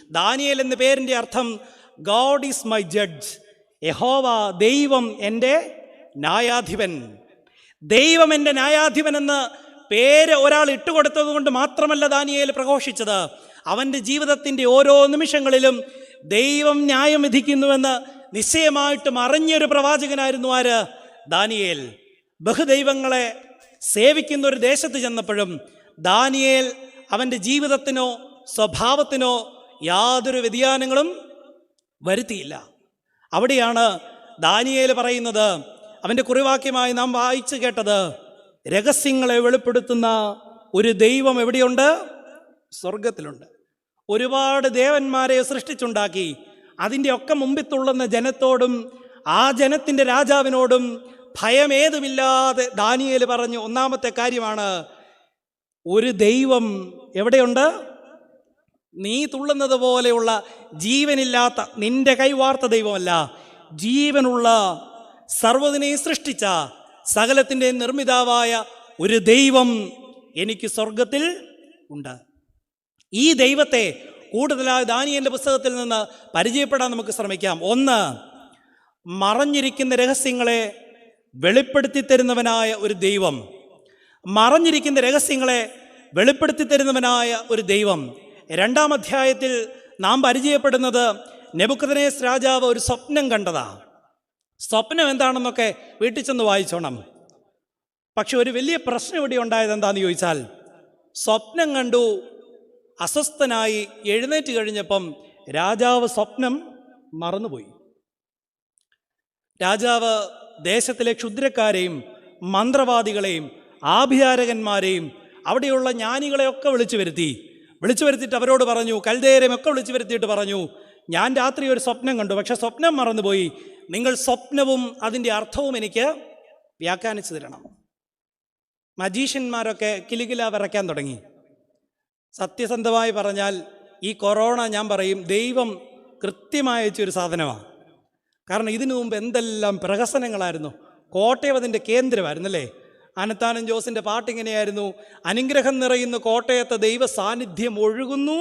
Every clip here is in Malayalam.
ദാനിയേൽ എന്ന പേരിൻ്റെ അർത്ഥം ഗോഡ് ഈസ് മൈ ജഡ്ജ്. യഹോവ, ദൈവം എൻ്റെ ന്യായാധിപൻ. ദൈവം എൻ്റെ ന്യായാധിപൻ എന്ന് പേര് ഒരാൾ ഇട്ടുകൊടുത്തത് കൊണ്ട് മാത്രമല്ല ദാനിയേൽ പ്രഘോഷിച്ചത്. അവൻ്റെ ജീവിതത്തിൻ്റെ ഓരോ നിമിഷങ്ങളിലും ദൈവം ന്യായം വിധിക്കുന്നുവെന്ന് നിശ്ചയമായിട്ടും അറിഞ്ഞൊരു പ്രവാചകനായിരുന്നു ആര്? ദാനിയേൽ. ബഹുദൈവങ്ങളെ സേവിക്കുന്ന ഒരു ദേശത്ത് ചെന്നപ്പോഴും ദാനിയേൽ അവൻ്റെ ജീവിതത്തിനോ സ്വഭാവത്തിനോ യാതൊരു വ്യതിയാനങ്ങളും വരുത്തിയില്ല. അവിടെയാണ് ദാനിയേൽ പറയുന്നത്, അവൻ്റെ കുറിവാക്യമായി നാം വായിച്ചു കേട്ടത്, രഹസ്യങ്ങളെ വെളിപ്പെടുത്തുന്ന ഒരു ദൈവം എവിടെയുണ്ട്? സ്വർഗത്തിലുണ്ട്. ഒരുപാട് ദേവന്മാരെ സൃഷ്ടിച്ചുണ്ടാക്കി അതിൻ്റെ ഒക്കെ മുമ്പിൽ തുള്ളുന്ന ജനത്തോടും ആ ജനത്തിൻ്റെ രാജാവിനോടും ഭയമേതുമില്ലാതെ ദാനിയേൽ പറഞ്ഞു ഒന്നാമത്തെ കാര്യമാണ്, ഒരു ദൈവം എവിടെയുണ്ട്? നീ തുള്ളുന്നത് പോലെയുള്ള ജീവനില്ലാത്ത, നിന്റെ കൈവാർത്ത ദൈവമല്ല, ജീവനുള്ള, സർവ്വതിനെയും സൃഷ്ടിച്ച, സകലത്തിൻ്റെ നിർമ്മിതാവായ ഒരു ദൈവം എനിക്ക് സ്വർഗത്തിൽ ഉണ്ട്. ഈ ദൈവത്തെ കൂടുതലായി ദാനിയേലിൻ്റെ പുസ്തകത്തിൽ നിന്ന് പരിചയപ്പെടാൻ നമുക്ക് ശ്രമിക്കാം. ഒന്ന്, മറഞ്ഞിരിക്കുന്ന രഹസ്യങ്ങളെ വെളിപ്പെടുത്തി തരുന്നവനായ ഒരു ദൈവം. മറഞ്ഞിരിക്കുന്ന രഹസ്യങ്ങളെ വെളിപ്പെടുത്തി തരുന്നവനായ ഒരു ദൈവം. 2-ാം അധ്യായത്തിൽ നാം പരിചയപ്പെടുന്നത് നെബൂഖദ്നേസർ രാജാവ് ഒരു സ്വപ്നം കണ്ടതാ. സ്വപ്നം എന്താണെന്നൊക്കെ വീട്ടിൽ ചെന്ന് വായിച്ചോണം. പക്ഷെ ഒരു വലിയ പ്രശ്നം ഇവിടെ ഉണ്ടായത് എന്താണെന്ന് ചോദിച്ചാൽ, സ്വപ്നം കണ്ടു, അസ്വസ്ഥനായി എഴുന്നേറ്റ് കഴിഞ്ഞപ്പം രാജാവ് സ്വപ്നം മറന്നുപോയി. രാജാവ് ദേശത്തിലെ ക്ഷുദ്രക്കാരെയും മന്ത്രവാദികളെയും ആഭിചാരകന്മാരെയും അവിടെയുള്ള ജ്ഞാനികളെയൊക്കെ വിളിച്ചു വരുത്തിയിട്ട് അവരോട് പറഞ്ഞു, കൽദേയരെയും ഒക്കെ വിളിച്ചു വരുത്തിയിട്ട് പറഞ്ഞു, ഞാൻ രാത്രി ഒരു സ്വപ്നം കണ്ടു, പക്ഷെ സ്വപ്നം മറന്നുപോയി. നിങ്ങൾ സ്വപ്നവും അതിൻ്റെ അർത്ഥവും എനിക്ക് വ്യാഖ്യാനിച്ചു തരണം. മജീഷ്യന്മാരൊക്കെ കിലുകില വിറയ്ക്കാൻ തുടങ്ങി. സത്യസന്ധമായി പറഞ്ഞാൽ ഈ കൊറോണ ഞാൻ പറയും ദൈവം കൃത്യമായി വെച്ചൊരു സാധനമാണ്. കാരണം ഇതിനു മുമ്പ് എന്തെല്ലാം പ്രഹസനങ്ങളായിരുന്നു. കോട്ടയം അതിൻ്റെ കേന്ദ്രമായിരുന്നല്ലേ. അനത്താനം ജോസിൻ്റെ പാട്ടിങ്ങനെയായിരുന്നു, അനുഗ്രഹം നിറയുന്ന കോട്ടയത്തെ ദൈവ സാന്നിധ്യം ഒഴുകുന്നു.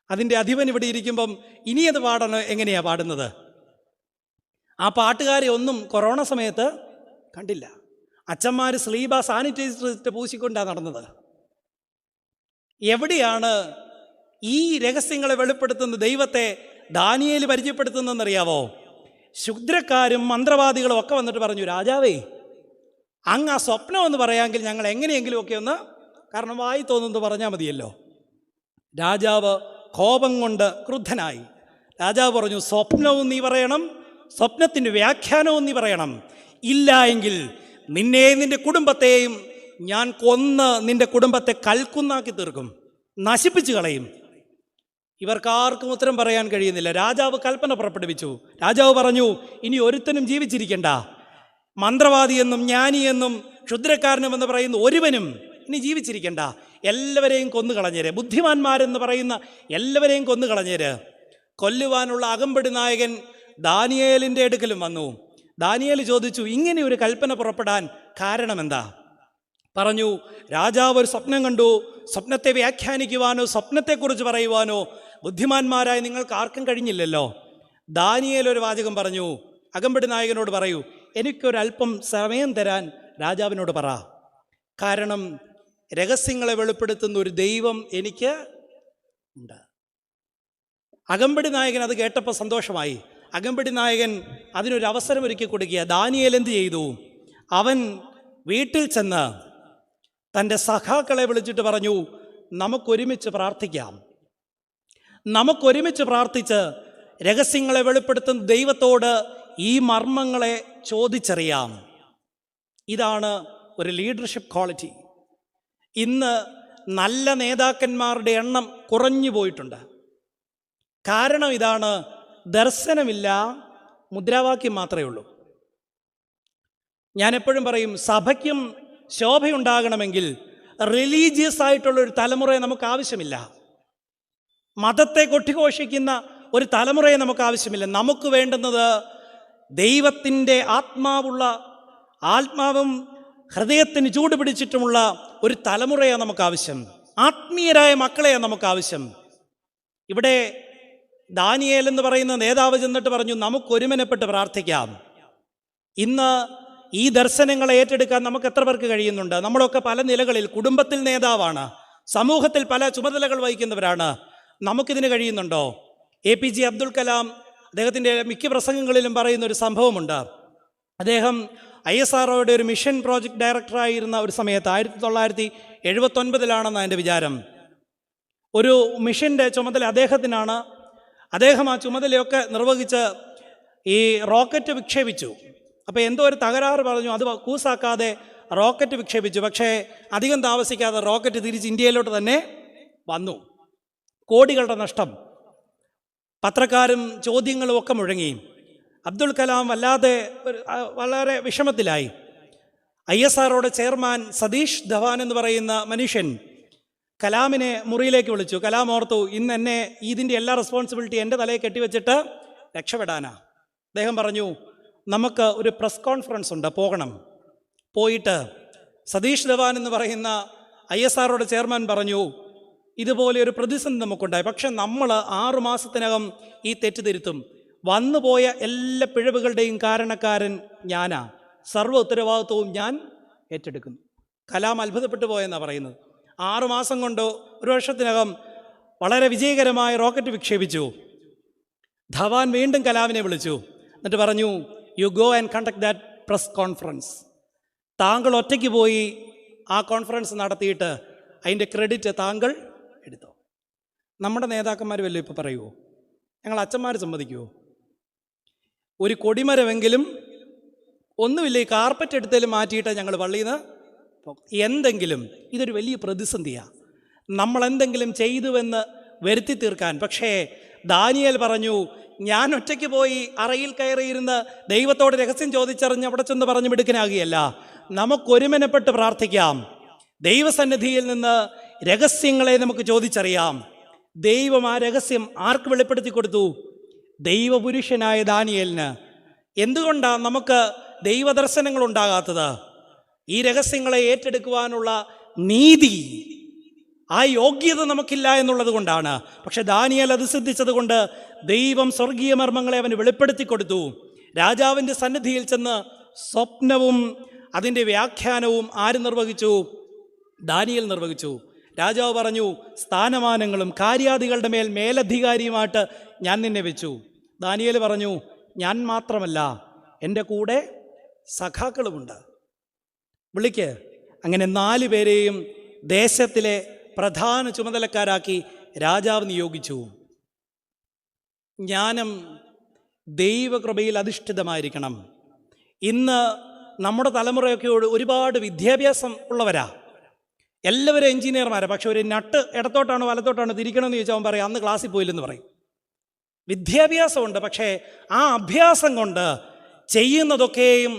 അതിൻ്റെ അധിപൻ ഇവിടെ ഇരിക്കുമ്പം ഇനി അത് പാടണം. എങ്ങനെയാണ് പാടുന്നത്? ആ പാട്ടുകാരെ ഒന്നും കൊറോണ സമയത്ത് കണ്ടില്ല. അച്ഛന്മാർ സ്ലീബ സാനിറ്റൈസർ പൂശിക്കൊണ്ടാണ് നടന്നത്. എവിടെയാണ് ഈ രഹസ്യങ്ങളെ വെളിപ്പെടുത്തുന്ന ദൈവത്തെ ദാനിയേൽ പരിചയപ്പെടുത്തുന്നതെന്നറിയാവോ? ക്ഷുദ്രക്കാരും മന്ത്രവാദികളും ഒക്കെ വന്നിട്ട് പറഞ്ഞു, രാജാവേ, അങ്ങ് ആ സ്വപ്നം എന്ന് പറയാമെങ്കിൽ ഞങ്ങൾ എങ്ങനെയെങ്കിലും ഒക്കെ ഒന്ന്, കാരണം വായി തോന്നുന്നത് പറഞ്ഞാൽ മതിയല്ലോ. രാജാവ് കോപം കൊണ്ട് ക്രുദ്ധനായി. രാജാവ് പറഞ്ഞു, സ്വപ്നവും നീ പറയണം, സ്വപ്നത്തിൻ്റെ വ്യാഖ്യാനവും നീ പറയണം. ഇല്ല എങ്കിൽ നിന്നെയും നിൻ്റെ കുടുംബത്തെയും ഞാൻ കൊന്ന് നിൻ്റെ കുടുംബത്തെ കൽക്കുന്നാക്കി തീർക്കും, നശിപ്പിച്ചു കളയും. ഇവർക്കാർക്കും ഉത്തരം പറയാൻ കഴിയുന്നില്ല. രാജാവ് കൽപ്പന പുറപ്പെടുവിച്ചു. രാജാവ് പറഞ്ഞു, ഇനി ഒരുത്തനും ജീവിച്ചിരിക്കണ്ട. മന്ത്രവാദിയെന്നും ജ്ഞാനിയെന്നും ക്ഷുദ്രക്കാരനുമെന്ന് പറയുന്ന ഒരുവനും ഇനി ജീവിച്ചിരിക്കണ്ട. എല്ലാവരെയും കൊന്നുകളഞ്ഞേര്. ബുദ്ധിമാന്മാരെന്ന് പറയുന്ന എല്ലാവരെയും കൊന്നുകളഞ്ഞേര്. കൊല്ലുവാനുള്ള അകമ്പടി നായകൻ ദാനിയേലിൻ്റെ അടുക്കലും വന്നു. ദാനിയേൽ ചോദിച്ചു, ഇങ്ങനെ ഒരു കൽപ്പന പുറപ്പെടാൻ കാരണമെന്താ? പറഞ്ഞു, രാജാവ് ഒരു സ്വപ്നം കണ്ടു. സ്വപ്നത്തെ വ്യാഖ്യാനിക്കുവാനോ സ്വപ്നത്തെക്കുറിച്ച് പറയുവാനോ ബുദ്ധിമാന്മാരായ നിങ്ങൾക്ക് ആർക്കും കഴിഞ്ഞില്ലല്ലോ. ദാനിയേൽ ഒരു വാചകം പറഞ്ഞു, അകമ്പടി നായകനോട് പറയൂ, എനിക്കൊരല്പം സമയം തരാൻ രാജാവിനോട് പറ. കാരണം രഹസ്യങ്ങളെ വെളിപ്പെടുത്തുന്ന ഒരു ദൈവം എനിക്ക് ഉണ്ട്. അകമ്പടി നായകൻ അത് കേട്ടപ്പോൾ സന്തോഷമായി. അകമ്പടി നായകൻ അതിനൊരു അവസരം ഒരുക്കി കൊടുക്കുക. ദാനിയേൽ എന്ത് ചെയ്തു? അവൻ വീട്ടിൽ ചെന്ന് തൻ്റെ സഖാക്കളെ വിളിച്ചിട്ട് പറഞ്ഞു, നമുക്കൊരുമിച്ച് പ്രാർത്ഥിക്കാം. നമുക്കൊരുമിച്ച് പ്രാർത്ഥിച്ച് രഹസ്യങ്ങളെ വെളിപ്പെടുത്തുന്ന ദൈവത്തോട് ഈ മർമ്മങ്ങളെ ചോദിച്ചറിയാം. ഇതാണ് ഒരു ലീഡർഷിപ്പ് ക്വാളിറ്റി. ഇന്ന് നല്ല നേതാക്കന്മാരുടെ എണ്ണം കുറഞ്ഞു പോയിട്ടുണ്ട്. കാരണം ഇതാണ്, ദർശനമില്ല, മുദ്രാവാക്യം മാത്രമേ ഉള്ളൂ. ഞാൻ എപ്പോഴും പറയും, സഭയ്ക്കും ശോഭയുണ്ടാകണമെങ്കിൽ റിലീജിയസ് ആയിട്ടുള്ളൊരു തലമുറയെ നമുക്ക് ആവശ്യമില്ല. മതത്തെ കൊട്ടിഘോഷിക്കുന്ന ഒരു തലമുറയെ നമുക്ക് ആവശ്യമില്ല. നമുക്ക് വേണ്ടുന്നത് ദൈവത്തിൻ്റെ ആത്മാവും ഹൃദയത്തിന് ചൂട് പിടിച്ചിട്ടുമുള്ള ഒരു തലമുറയാണ് നമുക്ക് ആവശ്യം. ആത്മീയരായ മക്കളെയാണ് നമുക്ക് ആവശ്യം. ഇവിടെ ദാനിയേൽ എന്ന് പറയുന്ന നേതാവ് ചെന്നിട്ട് പറഞ്ഞു, നമുക്കൊരുമനപ്പെട്ട് പ്രാർത്ഥിക്കാം. ഇന്ന് ഈ ദർശനങ്ങളെ ഏറ്റെടുക്കാൻ നമുക്ക് എത്ര പേർക്ക് കഴിയുന്നുണ്ട്? നമ്മളൊക്കെ പല നിലകളിൽ, കുടുംബത്തിൽ നേതാവാണ്, സമൂഹത്തിൽ പല ചുമതലകൾ വഹിക്കുന്നവരാണ്. നമുക്കിതിന് കഴിയുന്നുണ്ടോ? APJ അബ്ദുൽ കലാം അദ്ദേഹത്തിൻ്റെ മിക്ക പ്രസംഗങ്ങളിലും പറയുന്ന ഒരു സംഭവമുണ്ട്. അദ്ദേഹം ISROയുടെ ഒരു മിഷൻ പ്രോജക്റ്റ് ഡയറക്ടറായിരുന്ന ഒരു സമയത്ത് 1979 എൻ്റെ വിചാരം, ഒരു മിഷൻ്റെ ചുമതല അദ്ദേഹത്തിനാണ്. അദ്ദേഹം ആ ചുമതലയൊക്കെ നിർവഹിച്ച് ഈ റോക്കറ്റ് വിക്ഷേപിച്ചു. അപ്പോൾ എന്തോ ഒരു തകരാറ് പറഞ്ഞു, അത് കൂസാക്കാതെ റോക്കറ്റ് വിക്ഷേപിച്ചു. പക്ഷേ അധികം താമസിക്കാതെ റോക്കറ്റ് തിരിച്ച് ഇന്ത്യയിലോട്ട് തന്നെ വന്നു. കോടികളുടെ നഷ്ടം, പത്രക്കാരും ചോദ്യങ്ങളും ഒക്കെ മുഴങ്ങി. അബ്ദുൽ കലാം വളരെ വിഷമത്തിലായി. ISROയുടെ ചെയർമാൻ സതീഷ് ധവാൻ എന്ന് പറയുന്ന മനുഷ്യൻ കലാമിനെ മുറിയിലേക്ക് വിളിച്ചു. കലാം ഓർത്തു, ഇന്ന് എന്നെ ഇതിൻ്റെ എല്ലാ റെസ്പോൺസിബിലിറ്റി എൻ്റെ തലയിൽ കെട്ടിവെച്ചിട്ട് രക്ഷപ്പെടാനാ. അദ്ദേഹം പറഞ്ഞു, നമുക്ക് ഒരു പ്രസ് കോൺഫറൻസ് ഉണ്ട്, പോകണം. പോയിട്ട് സതീഷ് ധവാൻ എന്ന് പറയുന്ന ISROയുടെ ചെയർമാൻ പറഞ്ഞു, ഇതുപോലെ ഒരു പ്രതിസന്ധി നമുക്കുണ്ടായി, പക്ഷെ നമ്മൾ 6 മാസത്തിനകം ഈ തെറ്റ് തിരുത്തും. വന്നുപോയ എല്ലാ പിഴവുകളുടെയും കാരണക്കാരൻ ഞാനാ, സർവ്വ ഉത്തരവാദിത്വവും ഞാൻ ഏറ്റെടുക്കുന്നു. കലാം അത്ഭുതപ്പെട്ടു പോയെന്നാണ് പറയുന്നത്. 6 മാസം കൊണ്ട്, 1 വർഷത്തിനകം വളരെ വിജയകരമായ റോക്കറ്റ് വിക്ഷേപിച്ചു. ധവാൻ വീണ്ടും കലാമിനെ വിളിച്ചു. എന്നിട്ട് പറഞ്ഞു, you go and conduct that press conference. താങ്കൾ ഒറ്റയ്ക്ക് പോയി ആ കോൺഫറൻസ് നടത്തിയിട്ട് അതിൻ്റെ ക്രെഡിറ്റ് താങ്കൾ എടുത്തോ. നമ്മുടെ നേതാക്കന്മാർ വല്ലതും ഇപ്പോൾ പറയുമോ? ഞങ്ങൾ അച്ഛന്മാർ സമ്മതിക്കുമോ? ഒരു കൊടിമരമെങ്കിലും ഒന്നുമില്ല, ഈ കാർപ്പറ്റ് എടുത്തേലും മാറ്റിയിട്ട് ഞങ്ങൾ പള്ളിയിൽ നിന്ന് എന്തെങ്കിലും. ഇതൊരു വലിയ പ്രതിസന്ധിയാണ്, നമ്മളെന്തെങ്കിലും ചെയ്തുവെന്ന് വരുത്തി തീർക്കാൻ. പക്ഷേ ദാനിയേൽ പറഞ്ഞു, ഞാൻ ഒറ്റയ്ക്ക് പോയി അറയിൽ കയറിയിരുന്ന് ദൈവത്തോട് രഹസ്യം ചോദിച്ചറിഞ്ഞ് അവിടെ ചെന്ന് പറഞ്ഞു മിടുക്കനാകുകയല്ല. നമുക്കൊരുമനപ്പെട്ട് പ്രാർത്ഥിക്കാം. ദൈവസന്നിധിയിൽ നിന്ന് രഹസ്യങ്ങളെ നമുക്ക് ചോദിച്ചറിയാം. ദൈവം ആ രഹസ്യം ആർക്ക് വെളിപ്പെടുത്തി കൊടുത്തു? ദൈവപുരുഷനായ ദാനിയേലിന്. എന്തുകൊണ്ടാണ് നമുക്ക് ദൈവദർശനങ്ങൾ ഉണ്ടാകാത്തത്? ഈ രഹസ്യങ്ങളെ ഏറ്റെടുക്കുവാനുള്ള നീതി, ആ യോഗ്യത നമുക്കില്ല എന്നുള്ളത് കൊണ്ടാണ്. പക്ഷെ ദാനിയേൽ അത് സിദ്ധിച്ചത് കൊണ്ട് ദൈവം സ്വർഗീയ മർമ്മങ്ങളെ അവന് വെളിപ്പെടുത്തി കൊടുത്തു. രാജാവിൻ്റെ സന്നിധിയിൽ ചെന്ന് സ്വപ്നവും അതിൻ്റെ വ്യാഖ്യാനവും ആര് നിർവഹിച്ചു? ദാനിയേൽ നിർവഹിച്ചു. രാജാവ് പറഞ്ഞു, സ്ഥാനമാനങ്ങളും കാര്യാദികളുടെ മേൽ മേലധികാരിയുമായിട്ട് ഞാൻ നിന്നെ വെച്ചു. ദാനിയേൽ പറഞ്ഞു, ഞാൻ മാത്രമല്ല, എൻ്റെ കൂടെ സഖാക്കളുമുണ്ട്, വിളിക്ക്. അങ്ങനെ 4 പേരെയും ദേശത്തിലെ പ്രധാന ചുമതലക്കാരാക്കി രാജാവ് നിയോഗിച്ചു. ജ്ഞാനം ദൈവകൃപയിൽ അധിഷ്ഠിതമായിരിക്കണം. ഇന്ന് നമ്മുടെ തലമുറയൊക്കെ ഒരുപാട് വിദ്യാഭ്യാസം ഉള്ളവരാ, എല്ലാവരും എഞ്ചിനീയർമാരാണ്. പക്ഷെ ഒരു നട്ട് ഇടത്തോട്ടാണോ വലത്തോട്ടാണോ തിരിക്കണമെന്ന് ചോദിച്ചാൽ അവൻ പറയും, അന്ന് ക്ലാസ്സിൽ പോയില്ലെന്ന് പറയും. വിദ്യാഭ്യാസമുണ്ട്, പക്ഷേ ആ അഭ്യാസം കൊണ്ട് ചെയ്യുന്നതൊക്കെയും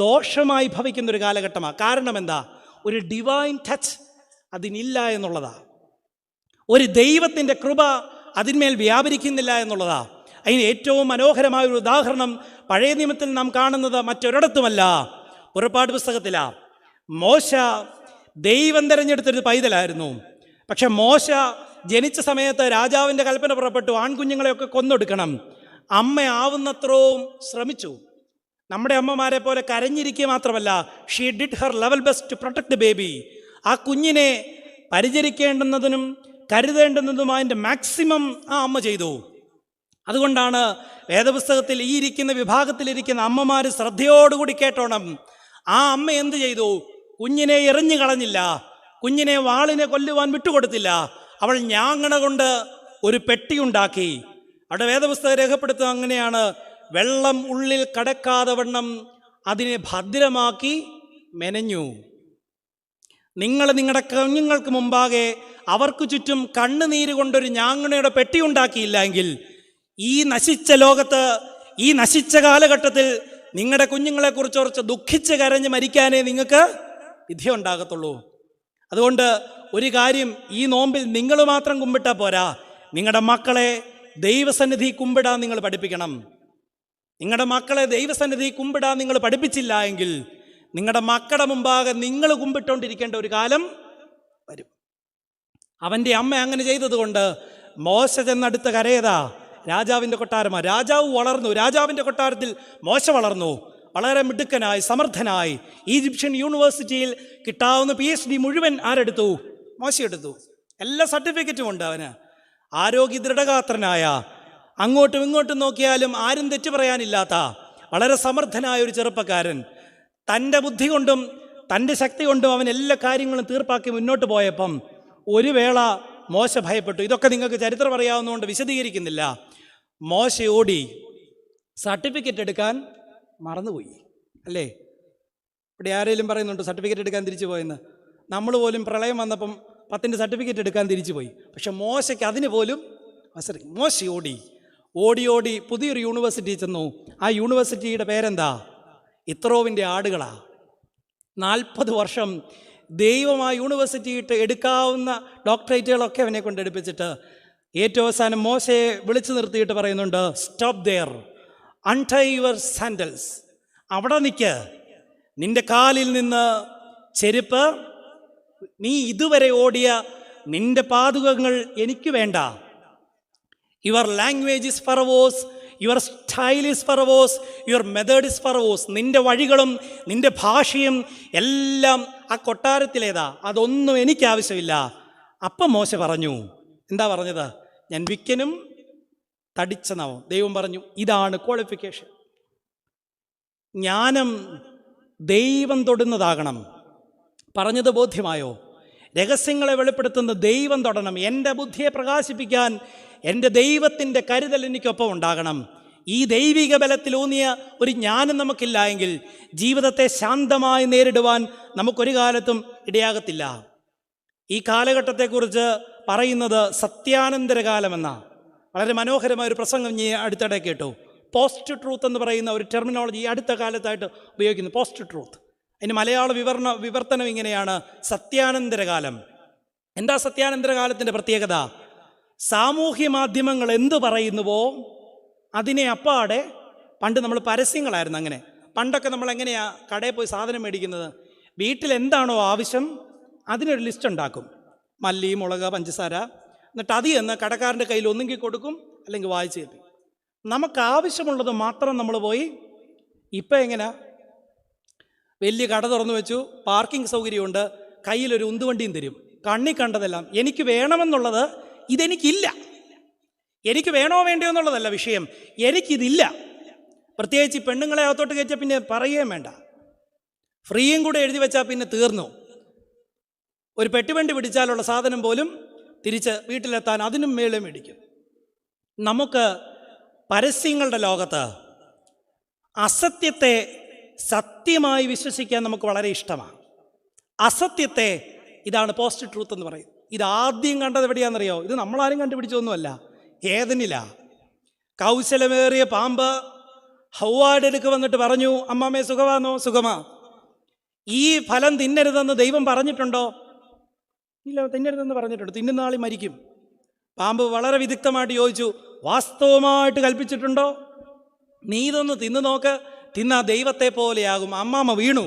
ദോഷമായി ഭവിക്കുന്നൊരു കാലഘട്ടമാണ്. കാരണം എന്താ? ഒരു ഡിവൈൻ ടച്ച് അതിനില്ല എന്നുള്ളതാണ്. ഒരു ദൈവത്തിൻ്റെ കൃപ അതിന്മേൽ വ്യാപരിക്കുന്നില്ല എന്നുള്ളതാണ്. അതിന് ഏറ്റവും മനോഹരമായൊരു ഉദാഹരണം പഴയ നിയമത്തിൽ നാം കാണുന്നത് മറ്റൊരിടത്തുമല്ല, പുറപ്പാട് പുസ്തകത്തിലാണ്. മോശ ദൈവം തിരഞ്ഞെടുത്തൊരു പൈതലായിരുന്നു. പക്ഷെ മോശ ജനിച്ച സമയത്ത് രാജാവിൻ്റെ കൽപ്പന പുറപ്പെട്ടു, ആൺകുഞ്ഞുങ്ങളെയൊക്കെ കൊന്നൊടുക്കണം. അമ്മ ആവുന്നത്രയും ശ്രമിച്ചു. നമ്മുടെ അമ്മമാരെ പോലെ കരഞ്ഞിരിക്കുക മാത്രമല്ല, she did her level best to protect baby. ആ കുഞ്ഞിനെ പരിചരിക്കേണ്ടുന്നതിനും കരുതേണ്ടുന്നതും മാക്സിമം ആ അമ്മ ചെയ്തു. അതുകൊണ്ടാണ് വേദപുസ്തകത്തിൽ ഈ ഇരിക്കുന്ന വിഭാഗത്തിലിരിക്കുന്ന അമ്മമാർ ശ്രദ്ധയോടുകൂടി കേട്ടോണം. ആ അമ്മ എന്ത് ചെയ്തു? കുഞ്ഞിനെ എറിഞ്ഞു കളഞ്ഞില്ല, കുഞ്ഞിനെ വാളിനെ കൊല്ലുവാൻ വിട്ടുകൊടുത്തില്ല. അവൾ ഞാങ്ങണ കൊണ്ട് ഒരു പെട്ടിയുണ്ടാക്കി. അവിടെ വേദപുസ്തകം രേഖപ്പെടുത്തുന്നത് അങ്ങനെയാണ്, വെള്ളം ഉള്ളിൽ കടക്കാതെ വണ്ണം അതിനെ ഭദ്രമാക്കി മെനഞ്ഞു. നിങ്ങൾ നിങ്ങളുടെ കുഞ്ഞുങ്ങൾക്ക് മുമ്പാകെ അവർക്ക് ചുറ്റും കണ്ണുനീര് കൊണ്ടൊരു ഞാങ്ങണയുടെ പെട്ടിയുണ്ടാക്കിയില്ല എങ്കിൽ ഈ നശിച്ച ലോകത്ത്, ഈ നശിച്ച കാലഘട്ടത്തിൽ നിങ്ങളുടെ കുഞ്ഞുങ്ങളെക്കുറിച്ച് കുറച്ച് ദുഃഖിച്ച് കരഞ്ഞ് മരിക്കാനേ നിങ്ങൾക്ക് വിധിയുണ്ടാകത്തുള്ളൂ. അതുകൊണ്ട് ഒരു കാര്യം, ഈ നോമ്പിൽ നിങ്ങൾ മാത്രം കുമ്പിട്ടാൽ പോരാ, നിങ്ങളുടെ മക്കളെ ദൈവസന്നിധി കുമ്പിടാൻ നിങ്ങൾ പഠിപ്പിക്കണം. നിങ്ങളുടെ മക്കളെ ദൈവസന്നിധി കുമ്പിടാൻ നിങ്ങൾ പഠിപ്പിച്ചില്ല എങ്കിൽ നിങ്ങളുടെ മക്കളുടെ മുമ്പാകെ നിങ്ങൾ കുമ്പിട്ടുകൊണ്ടിരിക്കേണ്ട ഒരു കാലം വരും. അവൻ്റെ അമ്മ അങ്ങനെ ചെയ്തതുകൊണ്ട് മോശ ചെന്നടുത്ത കരയതാ രാജാവിൻ്റെ കൊട്ടാരമാണ്. രാജാവ് വളർന്നു, രാജാവിൻ്റെ കൊട്ടാരത്തിൽ മോശ വളർന്നു. വളരെ മിടുക്കനായി സമർത്ഥനായി ഈജിപ്ഷ്യൻ യൂണിവേഴ്സിറ്റിയിൽ കിട്ടാവുന്ന PhD മുഴുവൻ ആരെടുത്തു? മോശ എടുത്തു. എല്ലാ സർട്ടിഫിക്കറ്റും ഉണ്ട് അവന്. ആരോഗ്യ ദൃഢഗാത്രനായ, അങ്ങോട്ടും ഇങ്ങോട്ടും നോക്കിയാലും ആരും തെറ്റു പറയാനില്ലാത്ത വളരെ സമർത്ഥനായ ഒരു ചെറുപ്പക്കാരൻ. തൻ്റെ ബുദ്ധി കൊണ്ടും തൻ്റെ ശക്തി കൊണ്ടും അവൻ എല്ലാ കാര്യങ്ങളും തീർപ്പാക്കി മുന്നോട്ട് പോയപ്പം ഒരു വേള മോശ ഭയപ്പെട്ടു. ഇതൊക്കെ നിങ്ങൾക്ക് ചരിത്രം അറിയാവുന്നതുകൊണ്ട് വിശദീകരിക്കുന്നില്ല. മോശ ഓടി സർട്ടിഫിക്കറ്റ് എടുക്കാൻ മറന്നുപോയി. അല്ലേ? ഇവിടെ ആരെങ്കിലും പറയുന്നുണ്ട് സർട്ടിഫിക്കറ്റ് എടുക്കാൻ തിരിച്ചു പോയെന്ന്? നമ്മൾ പോലും പ്രളയം വന്നപ്പം 10ൻ്റെ സർട്ടിഫിക്കറ്റ് എടുക്കാൻ തിരിച്ചു പോയി. പക്ഷെ മോശയ്ക്ക് അതിന് പോലും അവസരം. മോശ ഓടി പുതിയൊരു യൂണിവേഴ്സിറ്റി ചെന്നു. ആ യൂണിവേഴ്സിറ്റിയുടെ പേരെന്താ? ഇത്രോവിൻ്റെ ആടുകളാ. 40 വർഷം ദൈവം ആ യൂണിവേഴ്സിറ്റി ഇട്ട് എടുക്കാവുന്ന ഡോക്ടറേറ്റുകളൊക്കെ അവനെ കൊണ്ട് എടുപ്പിച്ചിട്ട് ഏറ്റവും അവസാനം മോശയെ വിളിച്ചു നിർത്തിയിട്ട് പറയുന്നുണ്ട്, stop there, untie your sandals. അവിടെ നിൽക്ക്, നിന്റെ കാലിൽ നിന്ന് ചെരുപ്പ്, നീ ഇതുവരെ ഓടിയ നിന്റെ പാതുകങ്ങൾ എനിക്ക് വേണ്ട. Your language is pharaoh's, your style is pharaoh's, your method is pharaoh's. നിന്റെ വഴികളും നിന്റെ ഭാഷയും എല്ലാം ആ കൊട്ടാരത്തിലേതാ, അതൊന്നും എനിക്ക് ആവശ്യമില്ല. അപ്പം മോശ പറഞ്ഞു, എന്താ പറഞ്ഞത്? ഞാൻ വിക്കനും തടിച്ച നവം. ദൈവം പറഞ്ഞു, ഇതാണ് ക്വാളിഫിക്കേഷൻ. ജ്ഞാനം ദൈവം തൊടുന്നതാകണം. പറഞ്ഞത് ബോധ്യമായോ? രഹസ്യങ്ങളെ വെളിപ്പെടുത്തുന്ന ദൈവം തൊടണം. എൻ്റെ ബുദ്ധിയെ പ്രകാശിപ്പിക്കാൻ എൻ്റെ ദൈവത്തിൻ്റെ കരുതൽ എനിക്കൊപ്പം ഉണ്ടാകണം. ഈ ദൈവിക ബലത്തിലൂന്നിയ ഒരു ജ്ഞാനം നമുക്കില്ല എങ്കിൽ ജീവിതത്തെ ശാന്തമായി നേരിടുവാൻ നമുക്കൊരു കാലത്തും ഇടയാകത്തില്ല. ഈ കാലഘട്ടത്തെക്കുറിച്ച് പറയുന്നത് സത്യാനന്തരകാലമെന്നാണ്. വളരെ മനോഹരമായൊരു പ്രസംഗം ഞാൻ അടുത്തിടെ കേട്ടു. പോസ്റ്റ് ട്രൂത്ത് എന്ന് പറയുന്ന ഒരു ടെർമിനോളജി അടുത്ത കാലത്തായിട്ട് ഉപയോഗിക്കുന്നു. പോസ്റ്റ് ട്രൂത്ത്, അതിന് മലയാള വിവർത്തനം ഇങ്ങനെയാണ്: സത്യാനന്തരകാലം. എന്താ സത്യാനന്തരകാലത്തിൻ്റെ പ്രത്യേകത? സാമൂഹ്യ മാധ്യമങ്ങൾ എന്തു പറയുന്നുവോ അതിനെ അപ്പാടെ, പണ്ട് നമ്മൾ പരസ്യങ്ങളായിരുന്നു അങ്ങനെ. പണ്ടൊക്കെ നമ്മൾ എങ്ങനെയാണ് കടയിൽ പോയി സാധനം മേടിക്കുന്നത്? വീട്ടിൽ എന്താണോ ആവശ്യം അതിനൊരു ലിസ്റ്റ് ഉണ്ടാക്കും. മല്ലി, മുളക്, പഞ്ചസാര. എന്നിട്ട് അത് എന്ന് കടക്കാരൻ്റെ കയ്യിൽ ഒന്നെങ്കിൽ കൊടുക്കും, അല്ലെങ്കിൽ വായിച്ച് കേൾപ്പിക്കും. നമുക്ക് ആവശ്യമുള്ളത് മാത്രം നമ്മൾ പോയി. ഇപ്പം എങ്ങനെ? വലിയ കട തുറന്നു വെച്ചു, പാർക്കിംഗ് സൗകര്യമുണ്ട്, കയ്യിലൊരു ഉന്തുവണ്ടിയും തരും, കണ്ണി കണ്ടതെല്ലാം. എനിക്ക് വേണമെന്നുള്ളത് ഇതെനിക്കില്ല. എനിക്ക് വേണോ വേണ്ടയോ എന്നുള്ളതല്ല വിഷയം, എനിക്കിതില്ല. പ്രത്യേകിച്ച് പെണ്ണുങ്ങളെ അകത്തോട്ട് കയറ്റിയാൽ പിന്നെ പറയുകയും വേണ്ട. ഫ്രീയും കൂടെ എഴുതി വെച്ചാൽ പിന്നെ തീർന്നു. ഒരു പെട്ടിവണ്ടി പിടിച്ചാലുള്ള സാധനം പോലും തിരിച്ച് വീട്ടിലെത്താൻ അതിനും മേലെ മേടിക്കും. നമുക്ക് പരസ്യങ്ങളുടെ ലോകത്ത് അസത്യത്തെ സത്യമായി വിശ്വസിക്കാൻ നമുക്ക് വളരെ ഇഷ്ടമാണ്. അസത്യത്തെ, ഇതാണ് പോസ്റ്റ് ട്രൂത്ത് എന്ന് പറയും. ഇതാദ്യം കണ്ടത് എവിടെയാണെന്നറിയോ? ഇത് നമ്മളാരും കണ്ടുപിടിച്ചൊന്നുമല്ല, ഏതനില. കൗശലമേറിയ പാമ്പ് ഹൗവായുടെ അടുക്ക് വന്നിട്ട് പറഞ്ഞു, അമ്മാമ്മേ സുഖമാണോ? സുഖമാ. ഈ ഫലം തിന്നരുതെന്ന് ദൈവം പറഞ്ഞിട്ടുണ്ടോ? ഇല്ല, തിന്നരുതെന്ന് പറഞ്ഞിട്ടുണ്ട്. തിന്നുന്ന ആളി മരിക്കും. പാമ്പ് വളരെ വിദഗ്ധമായിട്ട് ചോദിച്ചു, വാസ്തവമായിട്ട് കൽപ്പിച്ചിട്ടുണ്ടോ? നീ ഇതൊന്ന് തിന്നു നോക്ക്, തിന്നാ ദൈവത്തെ പോലെയാകും. അമ്മാമ്മ വീണു.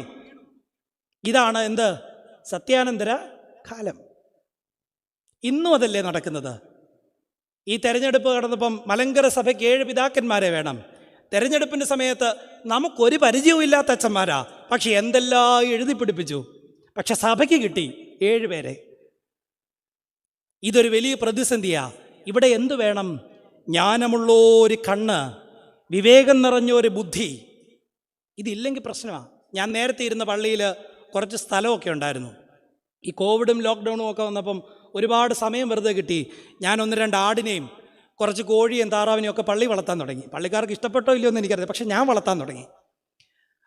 ഇതാണ് എന്ത്? സത്യാനന്തര കാലം. ഇന്നും അതല്ലേ നടക്കുന്നത്? ഈ തെരഞ്ഞെടുപ്പ് കടന്നപ്പം മലങ്കര സഭയ്ക്ക് 7 പിതാക്കന്മാരെ വേണം. തെരഞ്ഞെടുപ്പിൻ്റെ സമയത്ത് നമുക്കൊരു പരിചയവും ഇല്ലാത്ത അച്ഛന്മാരാ, പക്ഷെ എന്തെല്ലാം എഴുതി പിടിപ്പിച്ചു. പക്ഷെ സഭയ്ക്ക് കിട്ടി 7 പേരെ. ഇതൊരു വലിയ പ്രതിസന്ധിയാ. ഇവിടെ എന്തു വേണം? ജ്ഞാനമുള്ളൊരു കണ്ണ്, വിവേകം നിറഞ്ഞൊരു ബുദ്ധി. ഇതില്ലെങ്കിൽ പ്രശ്നമാണ്. ഞാൻ നേരത്തെ ഇരുന്ന പള്ളിയിൽ കുറച്ച് സ്ഥലമൊക്കെ ഉണ്ടായിരുന്നു. ഈ കോവിഡും ലോക്ക്ഡൗണും ഒക്കെ വന്നപ്പം ഒരുപാട് സമയം വെറുതെ കിട്ടി. ഞാൻ 1-2 ആടിനെയും കുറച്ച് കോഴിയും താറാവിനെയും ഒക്കെ പള്ളി വളർത്താൻ തുടങ്ങി. പള്ളിക്കാർക്ക് ഇഷ്ടപ്പെട്ടോ ഇല്ലയോ എന്ന് എനിക്കറിയാം, പക്ഷെ ഞാൻ വളർത്താൻ തുടങ്ങി.